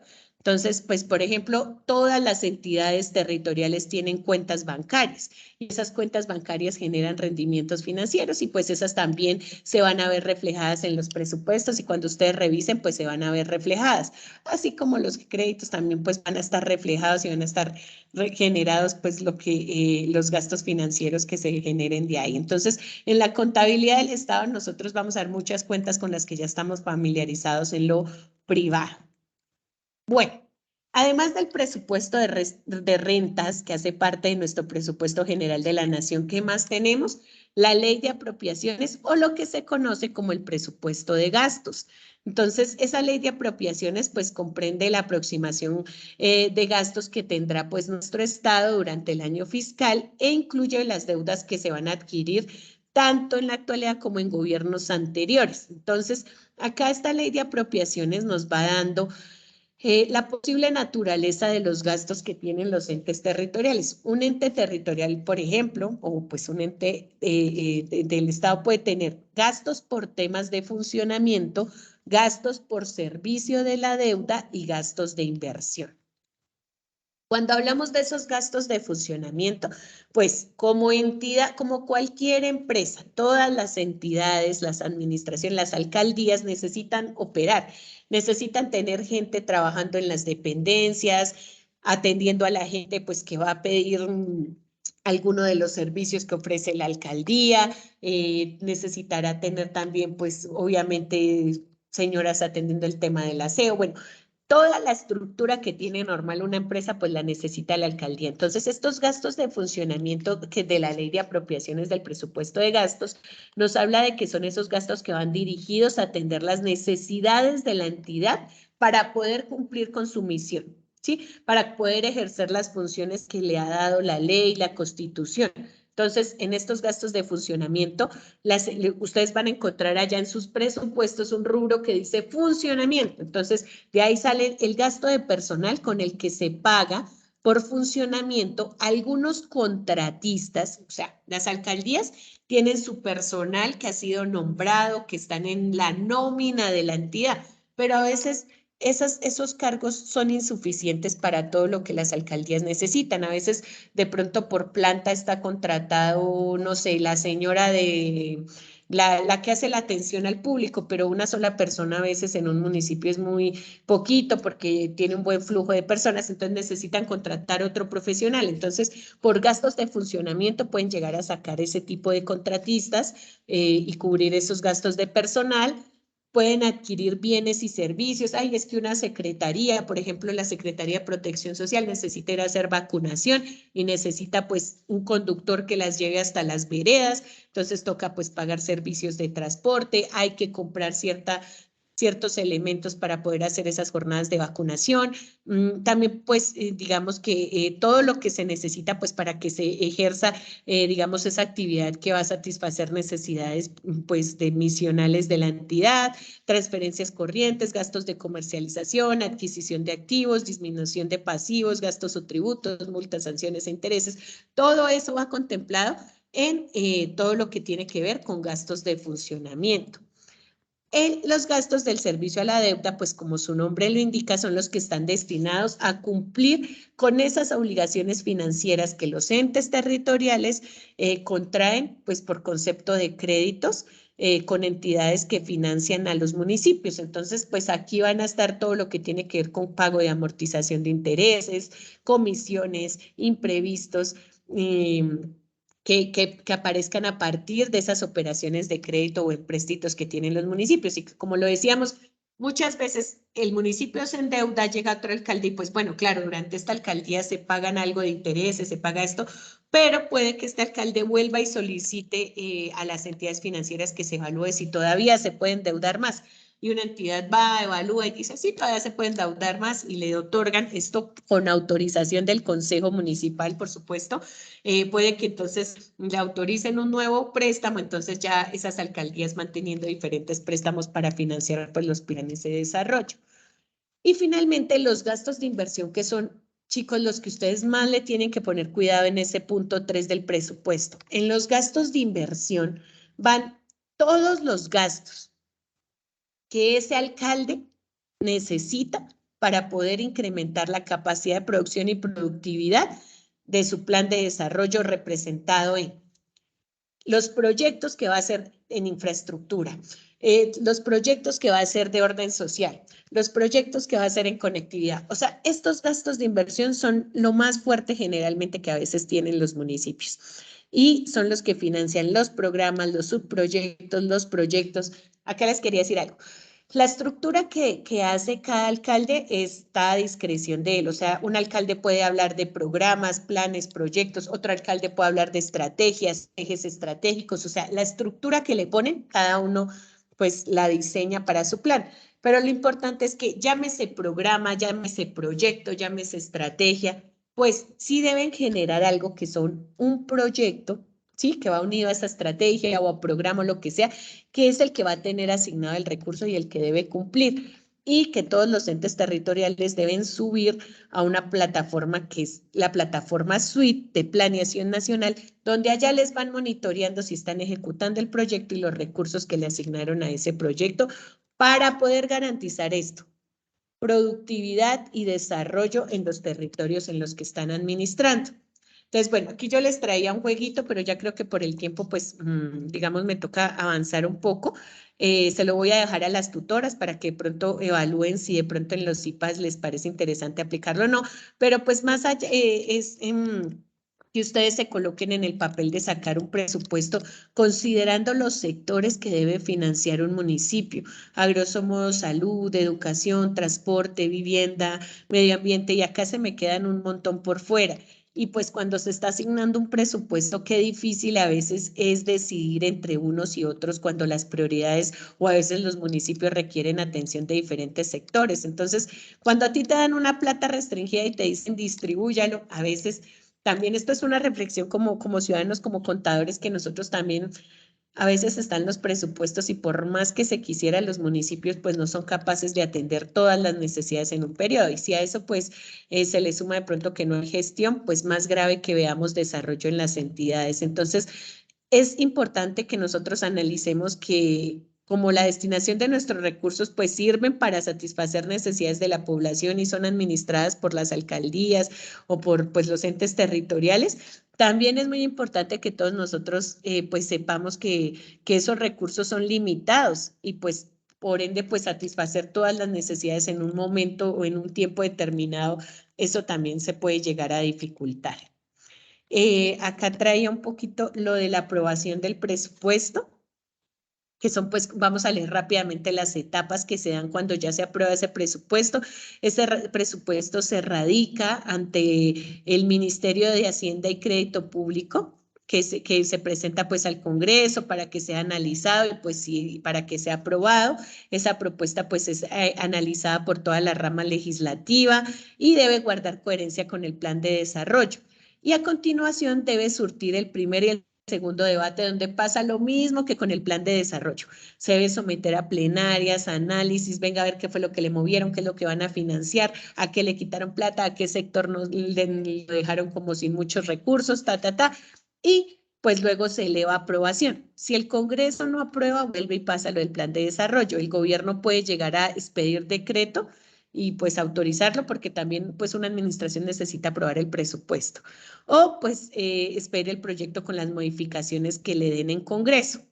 Entonces, pues, por ejemplo, todas las entidades territoriales tienen cuentas bancarias y esas cuentas bancarias generan rendimientos financieros y pues esas también se van a ver reflejadas en los presupuestos y cuando ustedes revisen, pues se van a ver reflejadas. Así como los créditos también pues van a estar reflejados y van a estar generados pues los gastos financieros que se generen de ahí. Entonces, en la contabilidad del Estado nosotros vamos a ver muchas cuentas con las que ya estamos familiarizados en lo privado. Bueno, además del presupuesto de rentas que hace parte de nuestro presupuesto general de la nación, ¿qué más tenemos? La ley de apropiaciones o lo que se conoce como el presupuesto de gastos. Entonces, esa ley de apropiaciones pues comprende la aproximación de gastos que tendrá pues nuestro Estado durante el año fiscal e incluye las deudas que se van a adquirir tanto en la actualidad como en gobiernos anteriores. Entonces, acá esta ley de apropiaciones nos va dando la posible naturaleza de los gastos que tienen los entes territoriales. Un ente territorial, por ejemplo, o pues un ente del Estado puede tener gastos por temas de funcionamiento, gastos por servicio de la deuda y gastos de inversión. Cuando hablamos de esos gastos de funcionamiento, pues como entidad, como cualquier empresa, todas las entidades, las administraciones, las alcaldías necesitan operar, necesitan tener gente trabajando en las dependencias, atendiendo a la gente pues que va a pedir alguno de los servicios que ofrece la alcaldía, necesitará tener también pues obviamente señoras atendiendo el tema del aseo, bueno, toda la estructura que tiene normal una empresa, pues la necesita la alcaldía. Entonces, estos gastos de funcionamiento que de la ley de apropiaciones del presupuesto de gastos nos habla de que son esos gastos que van dirigidos a atender las necesidades de la entidad para poder cumplir con su misión, ¿sí? Para poder ejercer las funciones que le ha dado la ley, la Constitución. Entonces, en estos gastos de funcionamiento, ustedes van a encontrar allá en sus presupuestos un rubro que dice funcionamiento. Entonces, de ahí sale el gasto de personal con el que se paga por funcionamiento algunos contratistas, o sea, las alcaldías tienen su personal que ha sido nombrado, que están en la nómina de la entidad, pero a veces esos cargos son insuficientes para todo lo que las alcaldías necesitan. A veces de pronto por planta está contratado, no sé, la señora de la que hace la atención al público, pero una sola persona a veces en un municipio es muy poquito porque tiene un buen flujo de personas, entonces necesitan contratar otro profesional. Entonces, por gastos de funcionamiento pueden llegar a sacar ese tipo de contratistas y cubrir esos gastos de personal. Pueden adquirir bienes y servicios. Ay, es que una secretaría, por ejemplo, la Secretaría de Protección Social necesita ir a hacer vacunación y necesita pues un conductor que las lleve hasta las veredas. Entonces toca pues pagar servicios de transporte. Hay que comprar ciertos elementos para poder hacer esas jornadas de vacunación. También, pues, digamos que todo lo que se necesita, pues, para que se ejerza, digamos, esa actividad que va a satisfacer necesidades, pues, de misionales de la entidad, transferencias corrientes, gastos de comercialización, adquisición de activos, disminución de pasivos, gastos o tributos, multas, sanciones e intereses. Todo eso va contemplado en todo lo que tiene que ver con gastos de funcionamiento. Los gastos del servicio a la deuda, pues como su nombre lo indica, son los que están destinados a cumplir con esas obligaciones financieras que los entes territoriales contraen, pues por concepto de créditos con entidades que financian a los municipios. Entonces, pues aquí van a estar todo lo que tiene que ver con pago de amortización de intereses, comisiones, imprevistos, que aparezcan a partir de esas operaciones de crédito o empréstitos que tienen los municipios. Y como lo decíamos, muchas veces el municipio se endeuda, llega otro alcalde y pues bueno, claro, durante esta alcaldía se pagan algo de intereses, se paga esto, pero puede que este alcalde vuelva y solicite a las entidades financieras que se evalúe si todavía se puede endeudar más. Y una entidad va, evalúa y dice, sí, todavía se puede endeudar más y le otorgan esto con autorización del Consejo Municipal, por supuesto. Puede que entonces le autoricen un nuevo préstamo, entonces ya esas alcaldías manteniendo diferentes préstamos para financiar pues, los planes de desarrollo. Y finalmente los gastos de inversión que son, chicos, los que ustedes más le tienen que poner cuidado en ese punto 3 del presupuesto. En los gastos de inversión van todos los gastos que ese alcalde necesita para poder incrementar la capacidad de producción y productividad de su plan de desarrollo representado en los proyectos que va a hacer en infraestructura, los proyectos que va a hacer de orden social, los proyectos que va a hacer en conectividad. O sea, estos gastos de inversión son lo más fuerte generalmente que a veces tienen los municipios y son los que financian los programas, los subproyectos, los proyectos. Acá les quería decir algo. La estructura que hace cada alcalde está a discreción de él. O sea, un alcalde puede hablar de programas, planes, proyectos, otro alcalde puede hablar de estrategias, ejes estratégicos. O sea, la estructura que le ponen, cada uno pues la diseña para su plan. Pero lo importante es que llámese programa, llámese proyecto, llámese estrategia, pues sí deben generar algo que son un proyecto, ¿sí? Que va unido a esa estrategia o a programa o lo que sea, que es el que va a tener asignado el recurso y el que debe cumplir. Y que todos los entes territoriales deben subir a una plataforma que es la plataforma Suite de Planeación Nacional, donde allá les van monitoreando si están ejecutando el proyecto y los recursos que le asignaron a ese proyecto para poder garantizar esto, productividad y desarrollo en los territorios en los que están administrando. Entonces, bueno, aquí yo les traía un jueguito, pero ya creo que por el tiempo, pues, digamos, me toca avanzar un poco. Se lo voy a dejar a las tutoras para que pronto evalúen si de pronto en los IPAs les parece interesante aplicarlo o no, pero pues más allá es que ustedes se coloquen en el papel de sacar un presupuesto considerando los sectores que debe financiar un municipio, a grosso modo salud, educación, transporte, vivienda, medio ambiente, y acá se me quedan un montón por fuera. Y pues cuando se está asignando un presupuesto, qué difícil a veces es decidir entre unos y otros cuando las prioridades o a veces los municipios requieren atención de diferentes sectores. Entonces, cuando a ti te dan una plata restringida y te dicen distribúyalo, a veces también esto es una reflexión como ciudadanos, como contadores, que nosotros también a veces están los presupuestos y por más que se quisiera, los municipios pues no son capaces de atender todas las necesidades en un periodo. Y si a eso pues se le suma de pronto que no hay gestión, pues más grave que veamos desarrollo en las entidades. Entonces, es importante que nosotros analicemos que como la destinación de nuestros recursos pues sirven para satisfacer necesidades de la población y son administradas por las alcaldías o por pues los entes territoriales, también es muy importante que todos nosotros pues sepamos que esos recursos son limitados y pues por ende pues satisfacer todas las necesidades en un momento o en un tiempo determinado, eso también se puede llegar a dificultar. Acá traía un poquito lo de la aprobación del presupuesto, que son pues, vamos a leer rápidamente las etapas que se dan cuando ya se aprueba ese presupuesto. Ese presupuesto se radica ante el Ministerio de Hacienda y Crédito Público, que se presenta pues al Congreso para que sea analizado y pues sí, para que sea aprobado. Esa propuesta pues es analizada por toda la rama legislativa y debe guardar coherencia con el plan de desarrollo. Y a continuación debe surtir el primer y el segundo debate, donde pasa lo mismo que con el plan de desarrollo. Se debe someter a plenarias, análisis, venga a ver qué fue lo que le movieron, qué es lo que van a financiar, a qué le quitaron plata, a qué sector nos lo dejaron como sin muchos recursos, y pues luego se eleva a aprobación. Si el Congreso no aprueba, vuelve y pasa lo del plan de desarrollo. El gobierno puede llegar a expedir decreto y pues autorizarlo porque también pues una administración necesita aprobar el presupuesto o pues espere el proyecto con las modificaciones que le den en Congreso.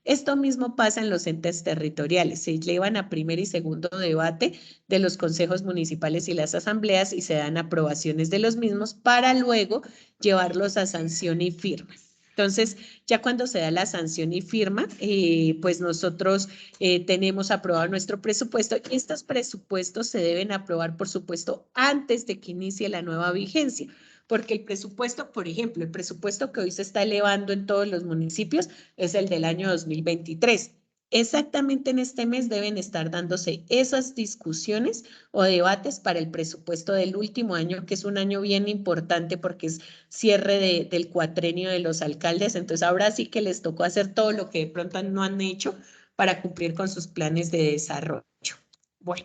Esto mismo pasa en los entes territoriales, se llevan a primer y segundo debate de los consejos municipales y las asambleas y se dan aprobaciones de los mismos para luego llevarlos a sanción y firma. Entonces, ya cuando se da la sanción y firma, pues nosotros tenemos aprobado nuestro presupuesto y estos presupuestos se deben aprobar, por supuesto, antes de que inicie la nueva vigencia, porque el presupuesto, por ejemplo, el presupuesto que hoy se está elevando en todos los municipios es el del año 2023. Exactamente en este mes deben estar dándose esas discusiones o debates para el presupuesto del último año, que es un año bien importante porque es cierre del cuatrenio de los alcaldes. Entonces ahora sí que les tocó hacer todo lo que de pronto no han hecho para cumplir con sus planes de desarrollo. Bueno.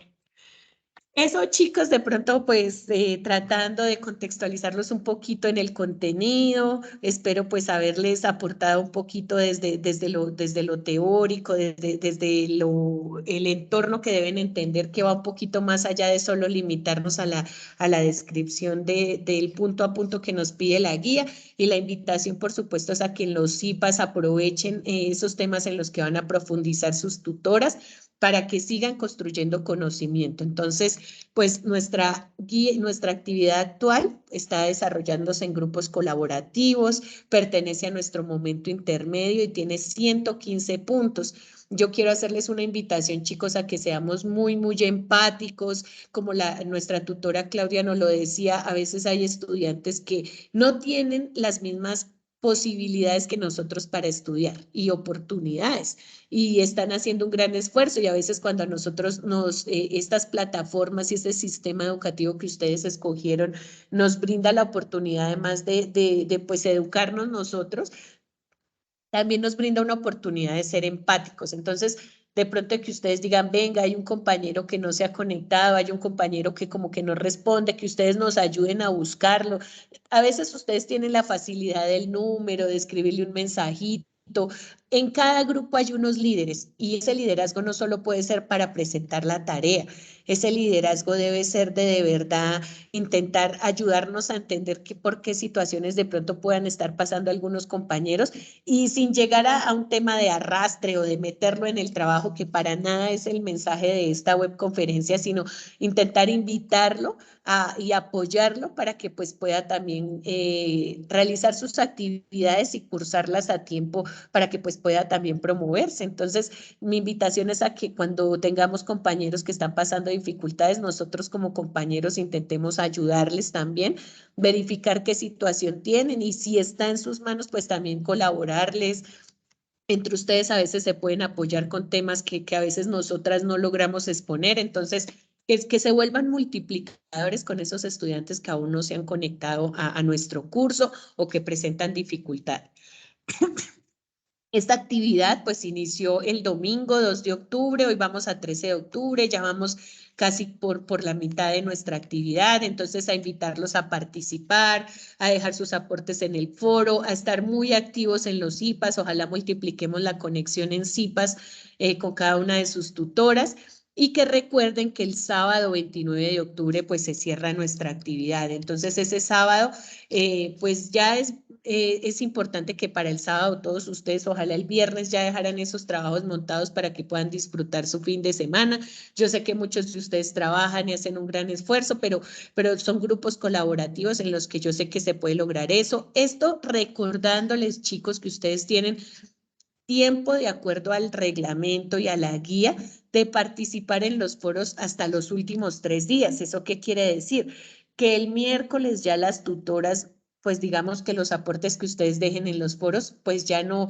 Eso, chicos, de pronto, pues, tratando de contextualizarlos un poquito en el contenido, espero pues haberles aportado un poquito desde lo teórico, desde el entorno que deben entender, que va un poquito más allá de solo limitarnos a la descripción del punto a punto que nos pide la guía, y la invitación, por supuesto, es a que en los CIPAS aprovechen esos temas en los que van a profundizar sus tutoras, para que sigan construyendo conocimiento. Entonces, pues nuestra actividad actual está desarrollándose en grupos colaborativos, pertenece a nuestro momento intermedio y tiene 115 puntos. Yo quiero hacerles una invitación, chicos, a que seamos muy, muy empáticos. Como nuestra tutora Claudia nos lo decía, a veces hay estudiantes que no tienen las mismas posibilidades que nosotros para estudiar y oportunidades, y están haciendo un gran esfuerzo, y a veces cuando a nosotros estas plataformas y este sistema educativo que ustedes escogieron nos brinda la oportunidad, además de pues educarnos nosotros, también nos brinda una oportunidad de ser empáticos. Entonces, de pronto que ustedes digan, venga, hay un compañero que no se ha conectado, hay un compañero que como que no responde, que ustedes nos ayuden a buscarlo. A veces ustedes tienen la facilidad del número, de escribirle un mensajito. En cada grupo hay unos líderes, y ese liderazgo no solo puede ser para presentar la tarea, ese liderazgo debe ser de verdad intentar ayudarnos a entender por qué situaciones de pronto puedan estar pasando algunos compañeros, y sin llegar a un tema de arrastre o de meterlo en el trabajo, que para nada es el mensaje de esta webconferencia, sino intentar invitarlo y apoyarlo para que pues pueda también realizar sus actividades y cursarlas a tiempo, para que pues pueda también promoverse. Entonces, mi invitación es a que cuando tengamos compañeros que están pasando dificultades, nosotros como compañeros intentemos ayudarles también, verificar qué situación tienen, y si está en sus manos, pues también colaborarles. Entre ustedes a veces se pueden apoyar con temas que a veces nosotras no logramos exponer. Entonces, que se vuelvan multiplicadores con esos estudiantes que aún no se han conectado a nuestro curso o que presentan dificultad. Esta actividad pues inició el domingo 2 de octubre, hoy vamos a 13 de octubre, ya vamos casi por la mitad de nuestra actividad. Entonces, a invitarlos a participar, a dejar sus aportes en el foro, a estar muy activos en los CIPAS. Ojalá multipliquemos la conexión en CIPAS con cada una de sus tutoras. Y que recuerden que el sábado 29 de octubre pues se cierra nuestra actividad. Entonces, ese sábado pues ya es importante que para el sábado todos ustedes, ojalá el viernes ya dejaran esos trabajos montados para que puedan disfrutar su fin de semana. Yo sé que muchos de ustedes trabajan y hacen un gran esfuerzo, pero son grupos colaborativos en los que yo sé que se puede lograr eso. Esto recordándoles, chicos, que ustedes tienen tiempo, de acuerdo al reglamento y a la guía, de participar en los foros hasta los últimos 3 días. ¿Eso qué quiere decir? Que el miércoles ya las tutoras, pues digamos que los aportes que ustedes dejen en los foros, pues ya no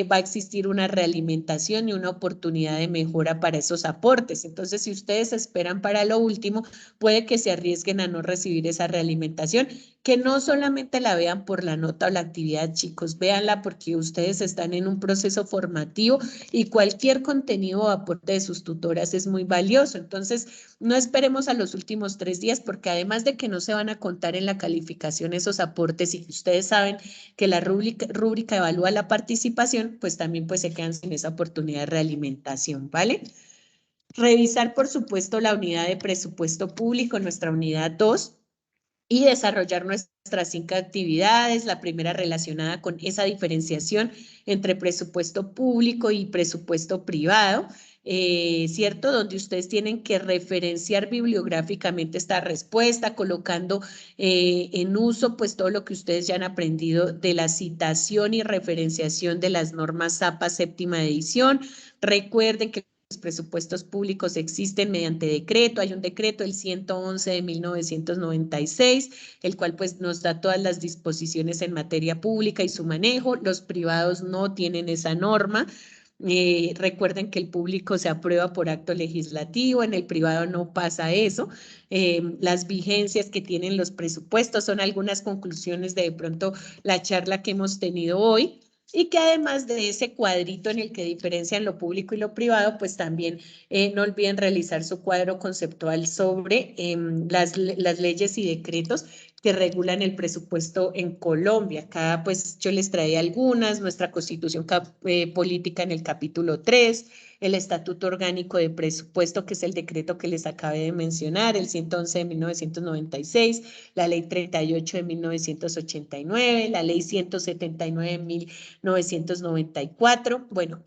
va a existir una realimentación ni una oportunidad de mejora para esos aportes. Entonces, si ustedes esperan para lo último, puede que se arriesguen a no recibir esa realimentación. Que no solamente la vean por la nota o la actividad, chicos, véanla porque ustedes están en un proceso formativo y cualquier contenido o aporte de sus tutoras es muy valioso. Entonces, no esperemos a los últimos 3 días, porque además de que no se van a contar en la calificación esos aportes, y que ustedes saben que la rúbrica evalúa la participación, pues también pues se quedan sin esa oportunidad de realimentación, ¿vale? Revisar, por supuesto, la unidad de presupuesto público, nuestra unidad 2, y desarrollar nuestras 5 actividades. La primera relacionada con esa diferenciación entre presupuesto público y presupuesto privado. ¿cierto? Donde ustedes tienen que referenciar bibliográficamente esta respuesta, colocando en uso pues todo lo que ustedes ya han aprendido de la citación y referenciación de las normas ZAPA séptima edición. Recuerden que los presupuestos públicos existen mediante decreto. Hay un decreto, el 111 de 1996, el cual pues nos da todas las disposiciones en materia pública y su manejo. Los privados no tienen esa norma. Recuerden que el público se aprueba por acto legislativo, en el privado no pasa eso. Las vigencias que tienen los presupuestos son algunas conclusiones de pronto la charla que hemos tenido hoy. Y que además de ese cuadrito en el que diferencian lo público y lo privado, pues también no olviden realizar su cuadro conceptual sobre las leyes y decretos que regulan el presupuesto en Colombia. Acá pues yo les traía algunas, nuestra constitución política en el capítulo 3, el Estatuto Orgánico de Presupuesto, que es el decreto que les acabé de mencionar, el 111 de 1996, la Ley 38 de 1989, la Ley 179 de 1994. Bueno,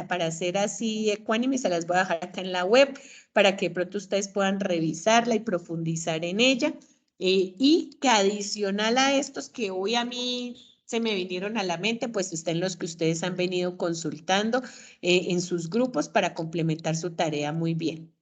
para ser así ecuánime, se las voy a dejar acá en la web para que de pronto ustedes puedan revisarla y profundizar en ella. Y que adicional a estos que hoy a mí se me vinieron a la mente, pues están los que ustedes han venido consultando en sus grupos para complementar su tarea muy bien.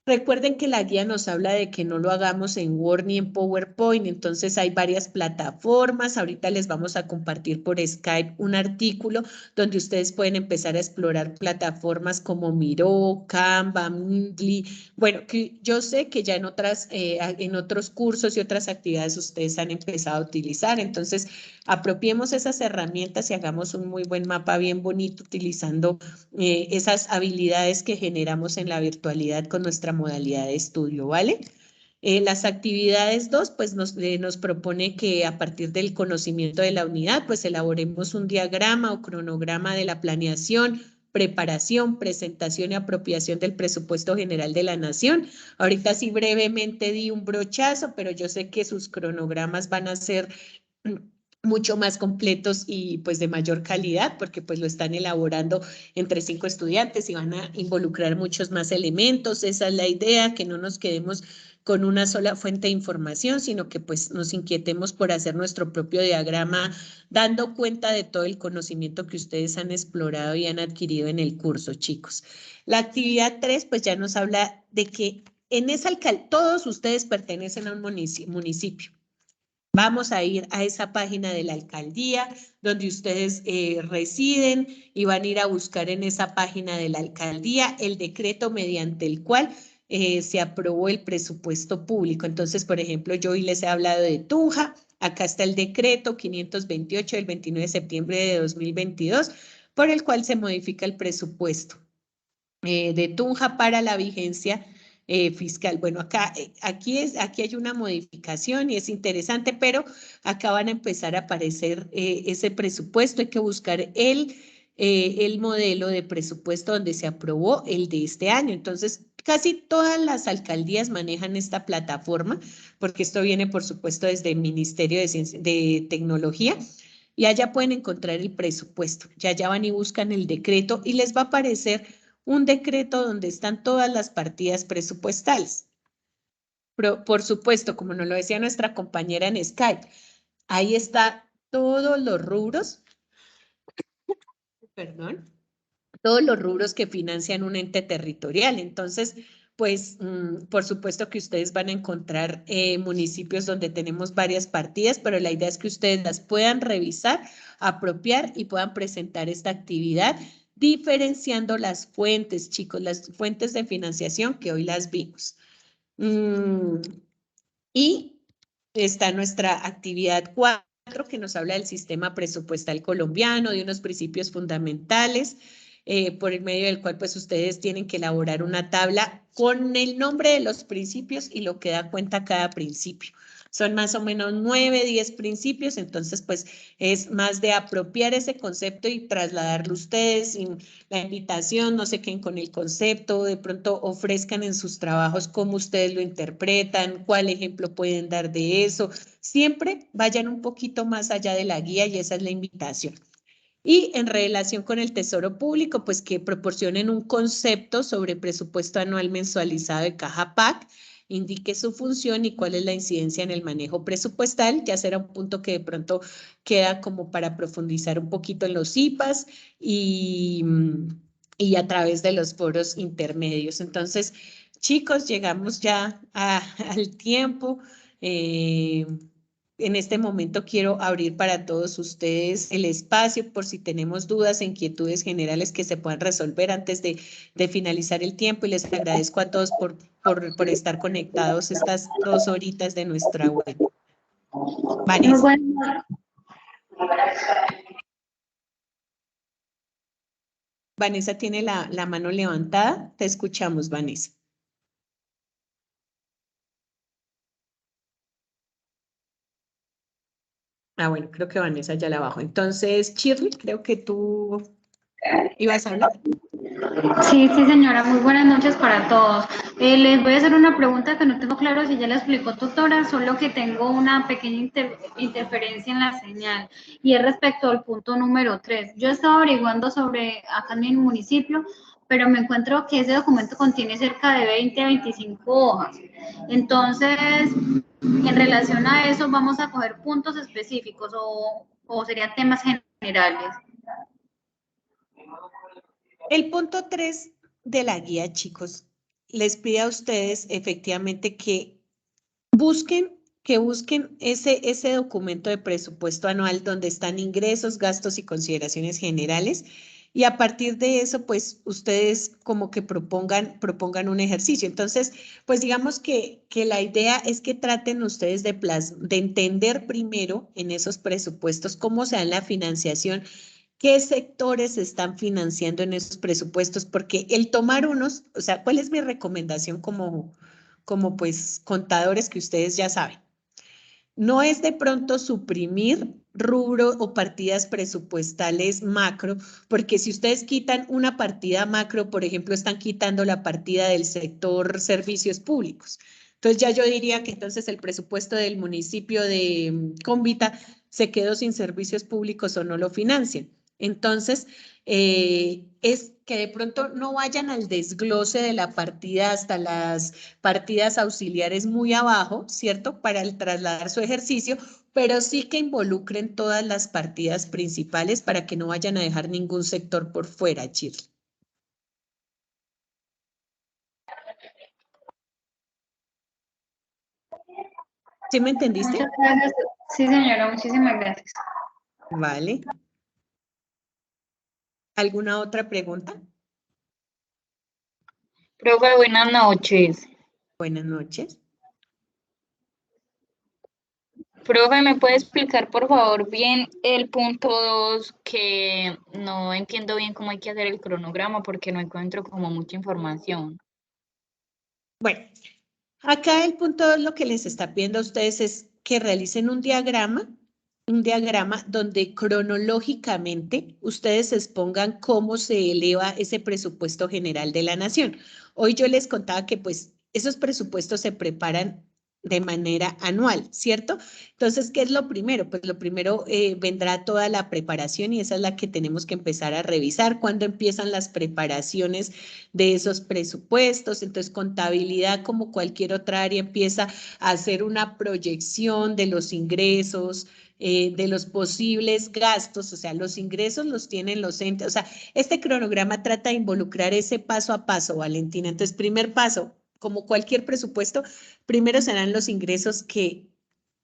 Recuerden que la guía nos habla de que no lo hagamos en Word ni en PowerPoint, entonces hay varias plataformas. Ahorita les vamos a compartir por Skype un artículo donde ustedes pueden empezar a explorar plataformas como Miro, Canva, Moodle. Bueno, que yo sé que ya en otros cursos y otras actividades ustedes han empezado a utilizar, entonces apropiemos esas herramientas y hagamos un muy buen mapa bien bonito utilizando esas habilidades que generamos en la virtualidad con nuestra modalidad de estudio, ¿vale? Las actividades 2, pues nos propone que a partir del conocimiento de la unidad, pues elaboremos un diagrama o cronograma de la planeación, preparación, presentación y apropiación del presupuesto general de la nación. Ahorita sí brevemente di un brochazo, pero yo sé que sus cronogramas van a ser mucho más completos y pues de mayor calidad, porque pues lo están elaborando entre 5 estudiantes y van a involucrar muchos más elementos. Esa es la idea, que no nos quedemos con una sola fuente de información, sino que pues nos inquietemos por hacer nuestro propio diagrama, dando cuenta de todo el conocimiento que ustedes han explorado y han adquirido en el curso, chicos. La actividad 3 pues ya nos habla de que en esa alcaldía todos ustedes pertenecen a un municipio. Vamos a ir a esa página de la alcaldía donde ustedes residen y van a ir a buscar en esa página de la alcaldía el decreto mediante el cual se aprobó el presupuesto público. Entonces, por ejemplo, yo hoy les he hablado de Tunja. Acá está el decreto 528 del 29 de septiembre de 2022 por el cual se modifica el presupuesto de Tunja para la vigencia fiscal. Bueno, aquí hay una modificación y es interesante, pero acá van a empezar a aparecer ese presupuesto. Hay que buscar el modelo de presupuesto donde se aprobó el de este año. Entonces, casi todas las alcaldías manejan esta plataforma, porque esto viene, por supuesto, desde el Ministerio de Tecnología. Y allá pueden encontrar el presupuesto. Ya van y buscan el decreto y les va a aparecer un decreto donde están todas las partidas presupuestales. Pero, por supuesto, como nos lo decía nuestra compañera en Skype, ahí está todos los rubros, perdón, todos los rubros que financian un ente territorial. Entonces, pues, por supuesto que ustedes van a encontrar municipios donde tenemos varias partidas, pero la idea es que ustedes las puedan revisar, apropiar y puedan presentar esta actividad diferenciando las fuentes, chicos, las fuentes de financiación que hoy las vimos. Y está nuestra actividad 4, que nos habla del sistema presupuestal colombiano, de unos principios fundamentales, por el medio del cual pues ustedes tienen que elaborar una tabla con el nombre de los principios y lo que da cuenta cada principio. Son más o menos 9, 10 principios, entonces pues es más de apropiar ese concepto y trasladarlo ustedes. Sin la invitación, no se queden con el concepto, de pronto ofrezcan en sus trabajos cómo ustedes lo interpretan, cuál ejemplo pueden dar de eso. Siempre vayan un poquito más allá de la guía y esa es la invitación. Y en relación con el Tesoro Público, pues que proporcionen un concepto sobre presupuesto anual mensualizado de Caja PAC, indique su función y cuál es la incidencia en el manejo presupuestal. Ya será un punto que de pronto queda como para profundizar un poquito en los IPAs y a través de los foros intermedios. Entonces, chicos, llegamos ya al tiempo. En este momento quiero abrir para todos ustedes el espacio por si tenemos dudas e inquietudes generales que se puedan resolver antes de finalizar el tiempo, y les agradezco a todos por estar conectados estas 2 horitas de nuestra web. Vanessa. Vanessa tiene la mano levantada. Te escuchamos, Vanessa. Ah, bueno, creo que Vanessa ya la bajó. Entonces, Shirley, creo que tú ibas a hablar. Sí, señora, muy buenas noches para todos. Les voy a hacer una pregunta que no tengo claro si ya la explicó tutora, solo que tengo una pequeña interferencia en la señal, y es respecto al punto número 3. Yo estaba averiguando sobre acá en mi municipio, pero me encuentro que ese documento contiene cerca de 20 a 25 hojas. Entonces, en relación a eso, ¿vamos a coger puntos específicos o serían temas generales? El punto 3 de la guía, chicos, les pide a ustedes efectivamente que busquen ese documento de presupuesto anual donde están ingresos, gastos y consideraciones generales, y a partir de eso, pues ustedes como que propongan un ejercicio. Entonces, pues digamos que la idea es que traten ustedes de entender primero en esos presupuestos cómo se da la financiación, qué sectores se están financiando en esos presupuestos, porque el tomar unos, o sea, ¿cuál es mi recomendación como pues contadores que ustedes ya saben? No es de pronto suprimir rubro o partidas presupuestales macro, porque si ustedes quitan una partida macro, por ejemplo, están quitando la partida del sector servicios públicos. Entonces ya yo diría que entonces el presupuesto del municipio de Cómbita se quedó sin servicios públicos o no lo financian. Entonces, es que de pronto no vayan al desglose de la partida hasta las partidas auxiliares muy abajo, ¿cierto? Para el trasladar su ejercicio, pero sí que involucren todas las partidas principales para que no vayan a dejar ningún sector por fuera, Shirley. ¿Sí me entendiste? Muchas gracias. Sí, señora, muchísimas gracias. Vale. ¿Alguna otra pregunta? Profe, buenas noches. Buenas noches. Profe, ¿me puede explicar por favor bien el punto 2, que no entiendo bien cómo hay que hacer el cronograma porque no encuentro como mucha información? Bueno, acá el punto 2 lo que les está pidiendo a ustedes es que realicen un diagrama donde cronológicamente ustedes expongan cómo se eleva ese presupuesto general de la nación. Hoy yo les contaba que pues esos presupuestos se preparan de manera anual, ¿cierto? Entonces, ¿qué es lo primero? Pues lo primero vendrá toda la preparación, y esa es la que tenemos que empezar a revisar. ¿Cuándo empiezan las preparaciones de esos presupuestos? Entonces, contabilidad, como cualquier otra área, empieza a hacer una proyección de los ingresos, de los posibles gastos, o sea, los ingresos los tienen los entes, o sea, este cronograma trata de involucrar ese paso a paso, Valentina. Entonces, primer paso, como cualquier presupuesto, primero serán los ingresos que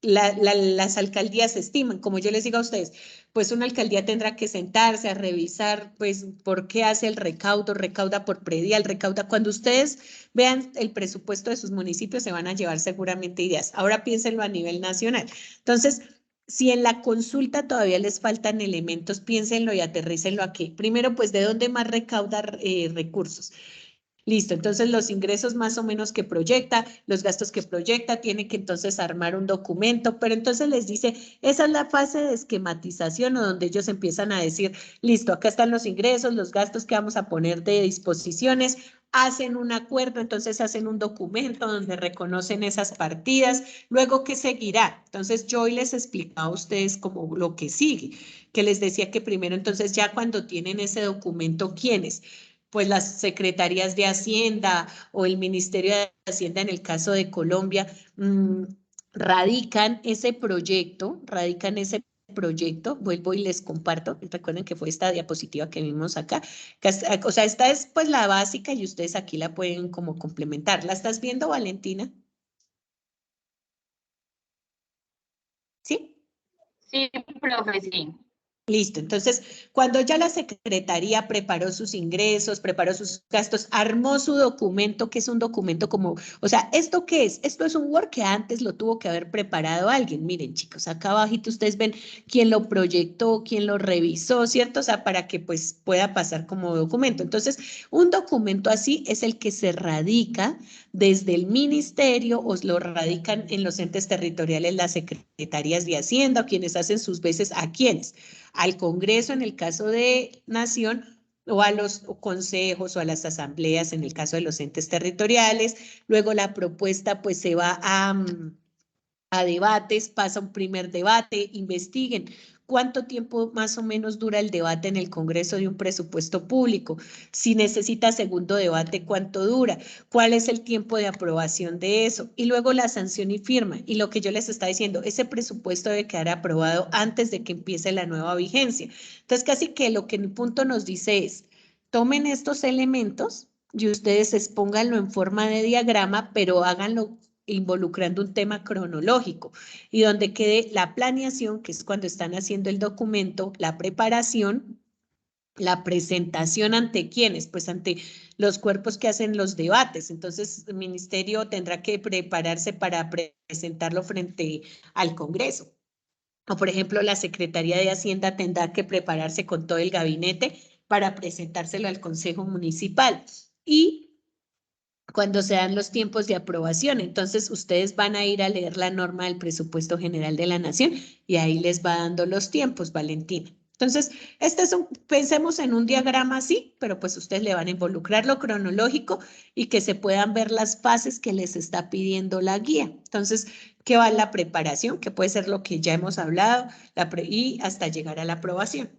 las alcaldías estiman. Como yo les digo a ustedes, pues una alcaldía tendrá que sentarse a revisar, pues, por qué hace el recaudo, recauda por predial, recauda. Cuando ustedes vean el presupuesto de sus municipios, se van a llevar seguramente ideas. Ahora piénsenlo a nivel nacional. Entonces, si en la consulta todavía les faltan elementos, piénsenlo y aterrícenlo aquí. Primero, pues, ¿de dónde más recaudar recursos? Listo, entonces los ingresos más o menos que proyecta, los gastos que proyecta, tiene que entonces armar un documento, pero entonces les dice, esa es la fase de esquematización o donde ellos empiezan a decir, listo, acá están los ingresos, los gastos que vamos a poner de disposiciones, hacen un acuerdo, entonces hacen un documento donde reconocen esas partidas, luego ¿qué seguirá? Entonces yo hoy les explicaba a ustedes como lo que sigue, que les decía que primero entonces ya cuando tienen ese documento, ¿quiénes? Pues las secretarías de Hacienda o el Ministerio de Hacienda en el caso de Colombia, radican ese proyecto, vuelvo y les comparto, recuerden que fue esta diapositiva que vimos acá, o sea, esta es pues la básica y ustedes aquí la pueden como complementar. ¿La estás viendo, Valentina? ¿Sí? Sí, profe, sí. Listo, entonces cuando ya la secretaría preparó sus ingresos, preparó sus gastos, armó su documento, que es un documento como, o sea, ¿esto qué es? Esto es un Word que antes lo tuvo que haber preparado alguien. Miren, chicos, acá abajito ustedes ven quién lo proyectó, quién lo revisó, ¿cierto? O sea, para que pues pueda pasar como documento. Entonces, un documento así es el que se radica desde el ministerio o lo radican en los entes territoriales, las secretarías de Hacienda, o quienes hacen sus veces a quienes. Al Congreso en el caso de Nación o a los consejos o a las asambleas en el caso de los entes territoriales. Luego la propuesta pues se va a debates, pasa un primer debate, investiguen. ¿Cuánto tiempo más o menos dura el debate en el Congreso de un presupuesto público? Si necesita segundo debate, ¿cuánto dura? ¿Cuál es el tiempo de aprobación de eso? Y luego la sanción y firma. Y lo que yo les estaba diciendo, ese presupuesto debe quedar aprobado antes de que empiece la nueva vigencia. Entonces, casi que lo que el punto nos dice es, tomen estos elementos y ustedes expónganlo en forma de diagrama, pero háganlo involucrando un tema cronológico y donde quede la planeación, que es cuando están haciendo el documento, la preparación, la presentación ante quiénes, pues ante los cuerpos que hacen los debates. Entonces, el ministerio tendrá que prepararse para presentarlo frente al Congreso. O, por ejemplo, la Secretaría de Hacienda tendrá que prepararse con todo el gabinete para presentárselo al Consejo Municipal. Y cuando se dan los tiempos de aprobación. Entonces, ustedes van a ir a leer la norma del presupuesto general de la Nación y ahí les va dando los tiempos, Valentina. Entonces, pensemos en un diagrama así, pero pues ustedes le van a involucrar lo cronológico y que se puedan ver las fases que les está pidiendo la guía. Entonces, ¿qué va la preparación? Que puede ser lo que ya hemos hablado y hasta llegar a la aprobación.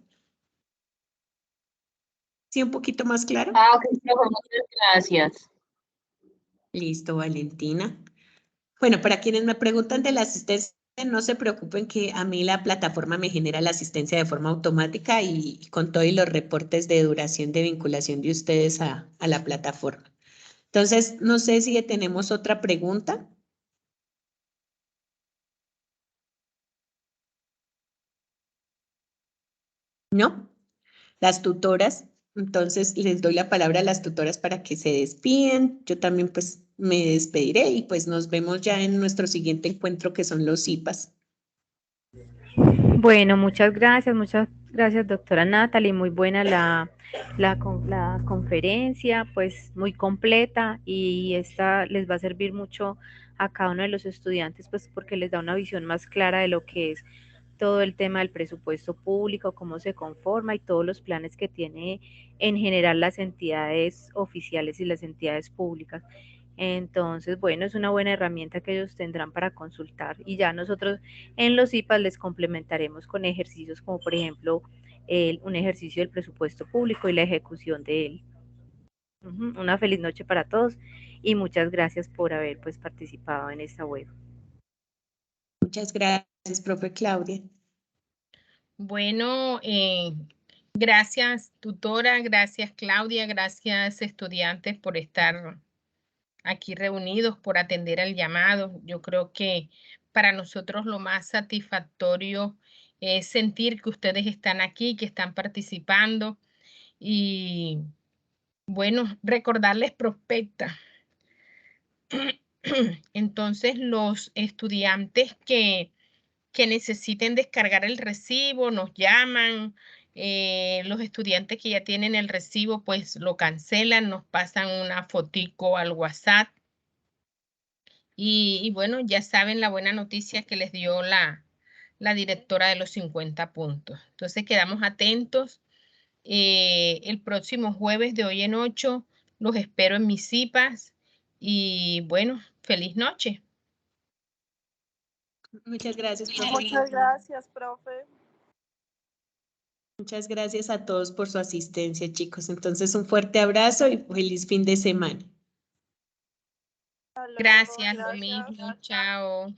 ¿Sí, un poquito más claro? Ah, ok, profe, muchas gracias. Listo, Valentina. Bueno, para quienes me preguntan de la asistencia, no se preocupen que a mí la plataforma me genera la asistencia de forma automática y con todos los reportes de duración de vinculación de ustedes a la plataforma. Entonces, no sé si tenemos otra pregunta. ¿No? Las tutoras. Entonces, les doy la palabra a las tutoras para que se despiden. Yo también pues me despediré y pues nos vemos ya en nuestro siguiente encuentro que son los IPAs. Bueno, muchas gracias, doctora Natalie, muy buena la conferencia, pues muy completa y esta les va a servir mucho a cada uno de los estudiantes, pues porque les da una visión más clara de lo que es todo el tema del presupuesto público, cómo se conforma y todos los planes que tiene en general las entidades oficiales y las entidades públicas. Entonces, bueno, es una buena herramienta que ellos tendrán para consultar y ya nosotros en los IPAs les complementaremos con ejercicios como por ejemplo un ejercicio del presupuesto público y la ejecución de él. Una feliz noche para todos y muchas gracias por haber pues participado en esta web. Muchas gracias, profe Claudia. Bueno, gracias tutora, gracias Claudia, gracias estudiantes por estar aquí reunidos, por atender al llamado. Yo creo que para nosotros lo más satisfactorio es sentir que ustedes están aquí, que están participando y bueno, recordarles prospecta. Entonces, los estudiantes que necesiten descargar el recibo, nos llaman, Los estudiantes que ya tienen el recibo, pues lo cancelan, nos pasan una fotico al WhatsApp. Y bueno, ya saben la buena noticia que les dio la directora de los 50 puntos. Entonces quedamos atentos. El próximo jueves de hoy en 8 los espero en mis cipas. Y bueno, feliz noche. Muchas gracias, profe. Muchas gracias, profe. Muchas gracias a todos por su asistencia, chicos. Entonces, un fuerte abrazo y feliz fin de semana. Hasta luego, Gracias, lo gracias. mismo. Chao.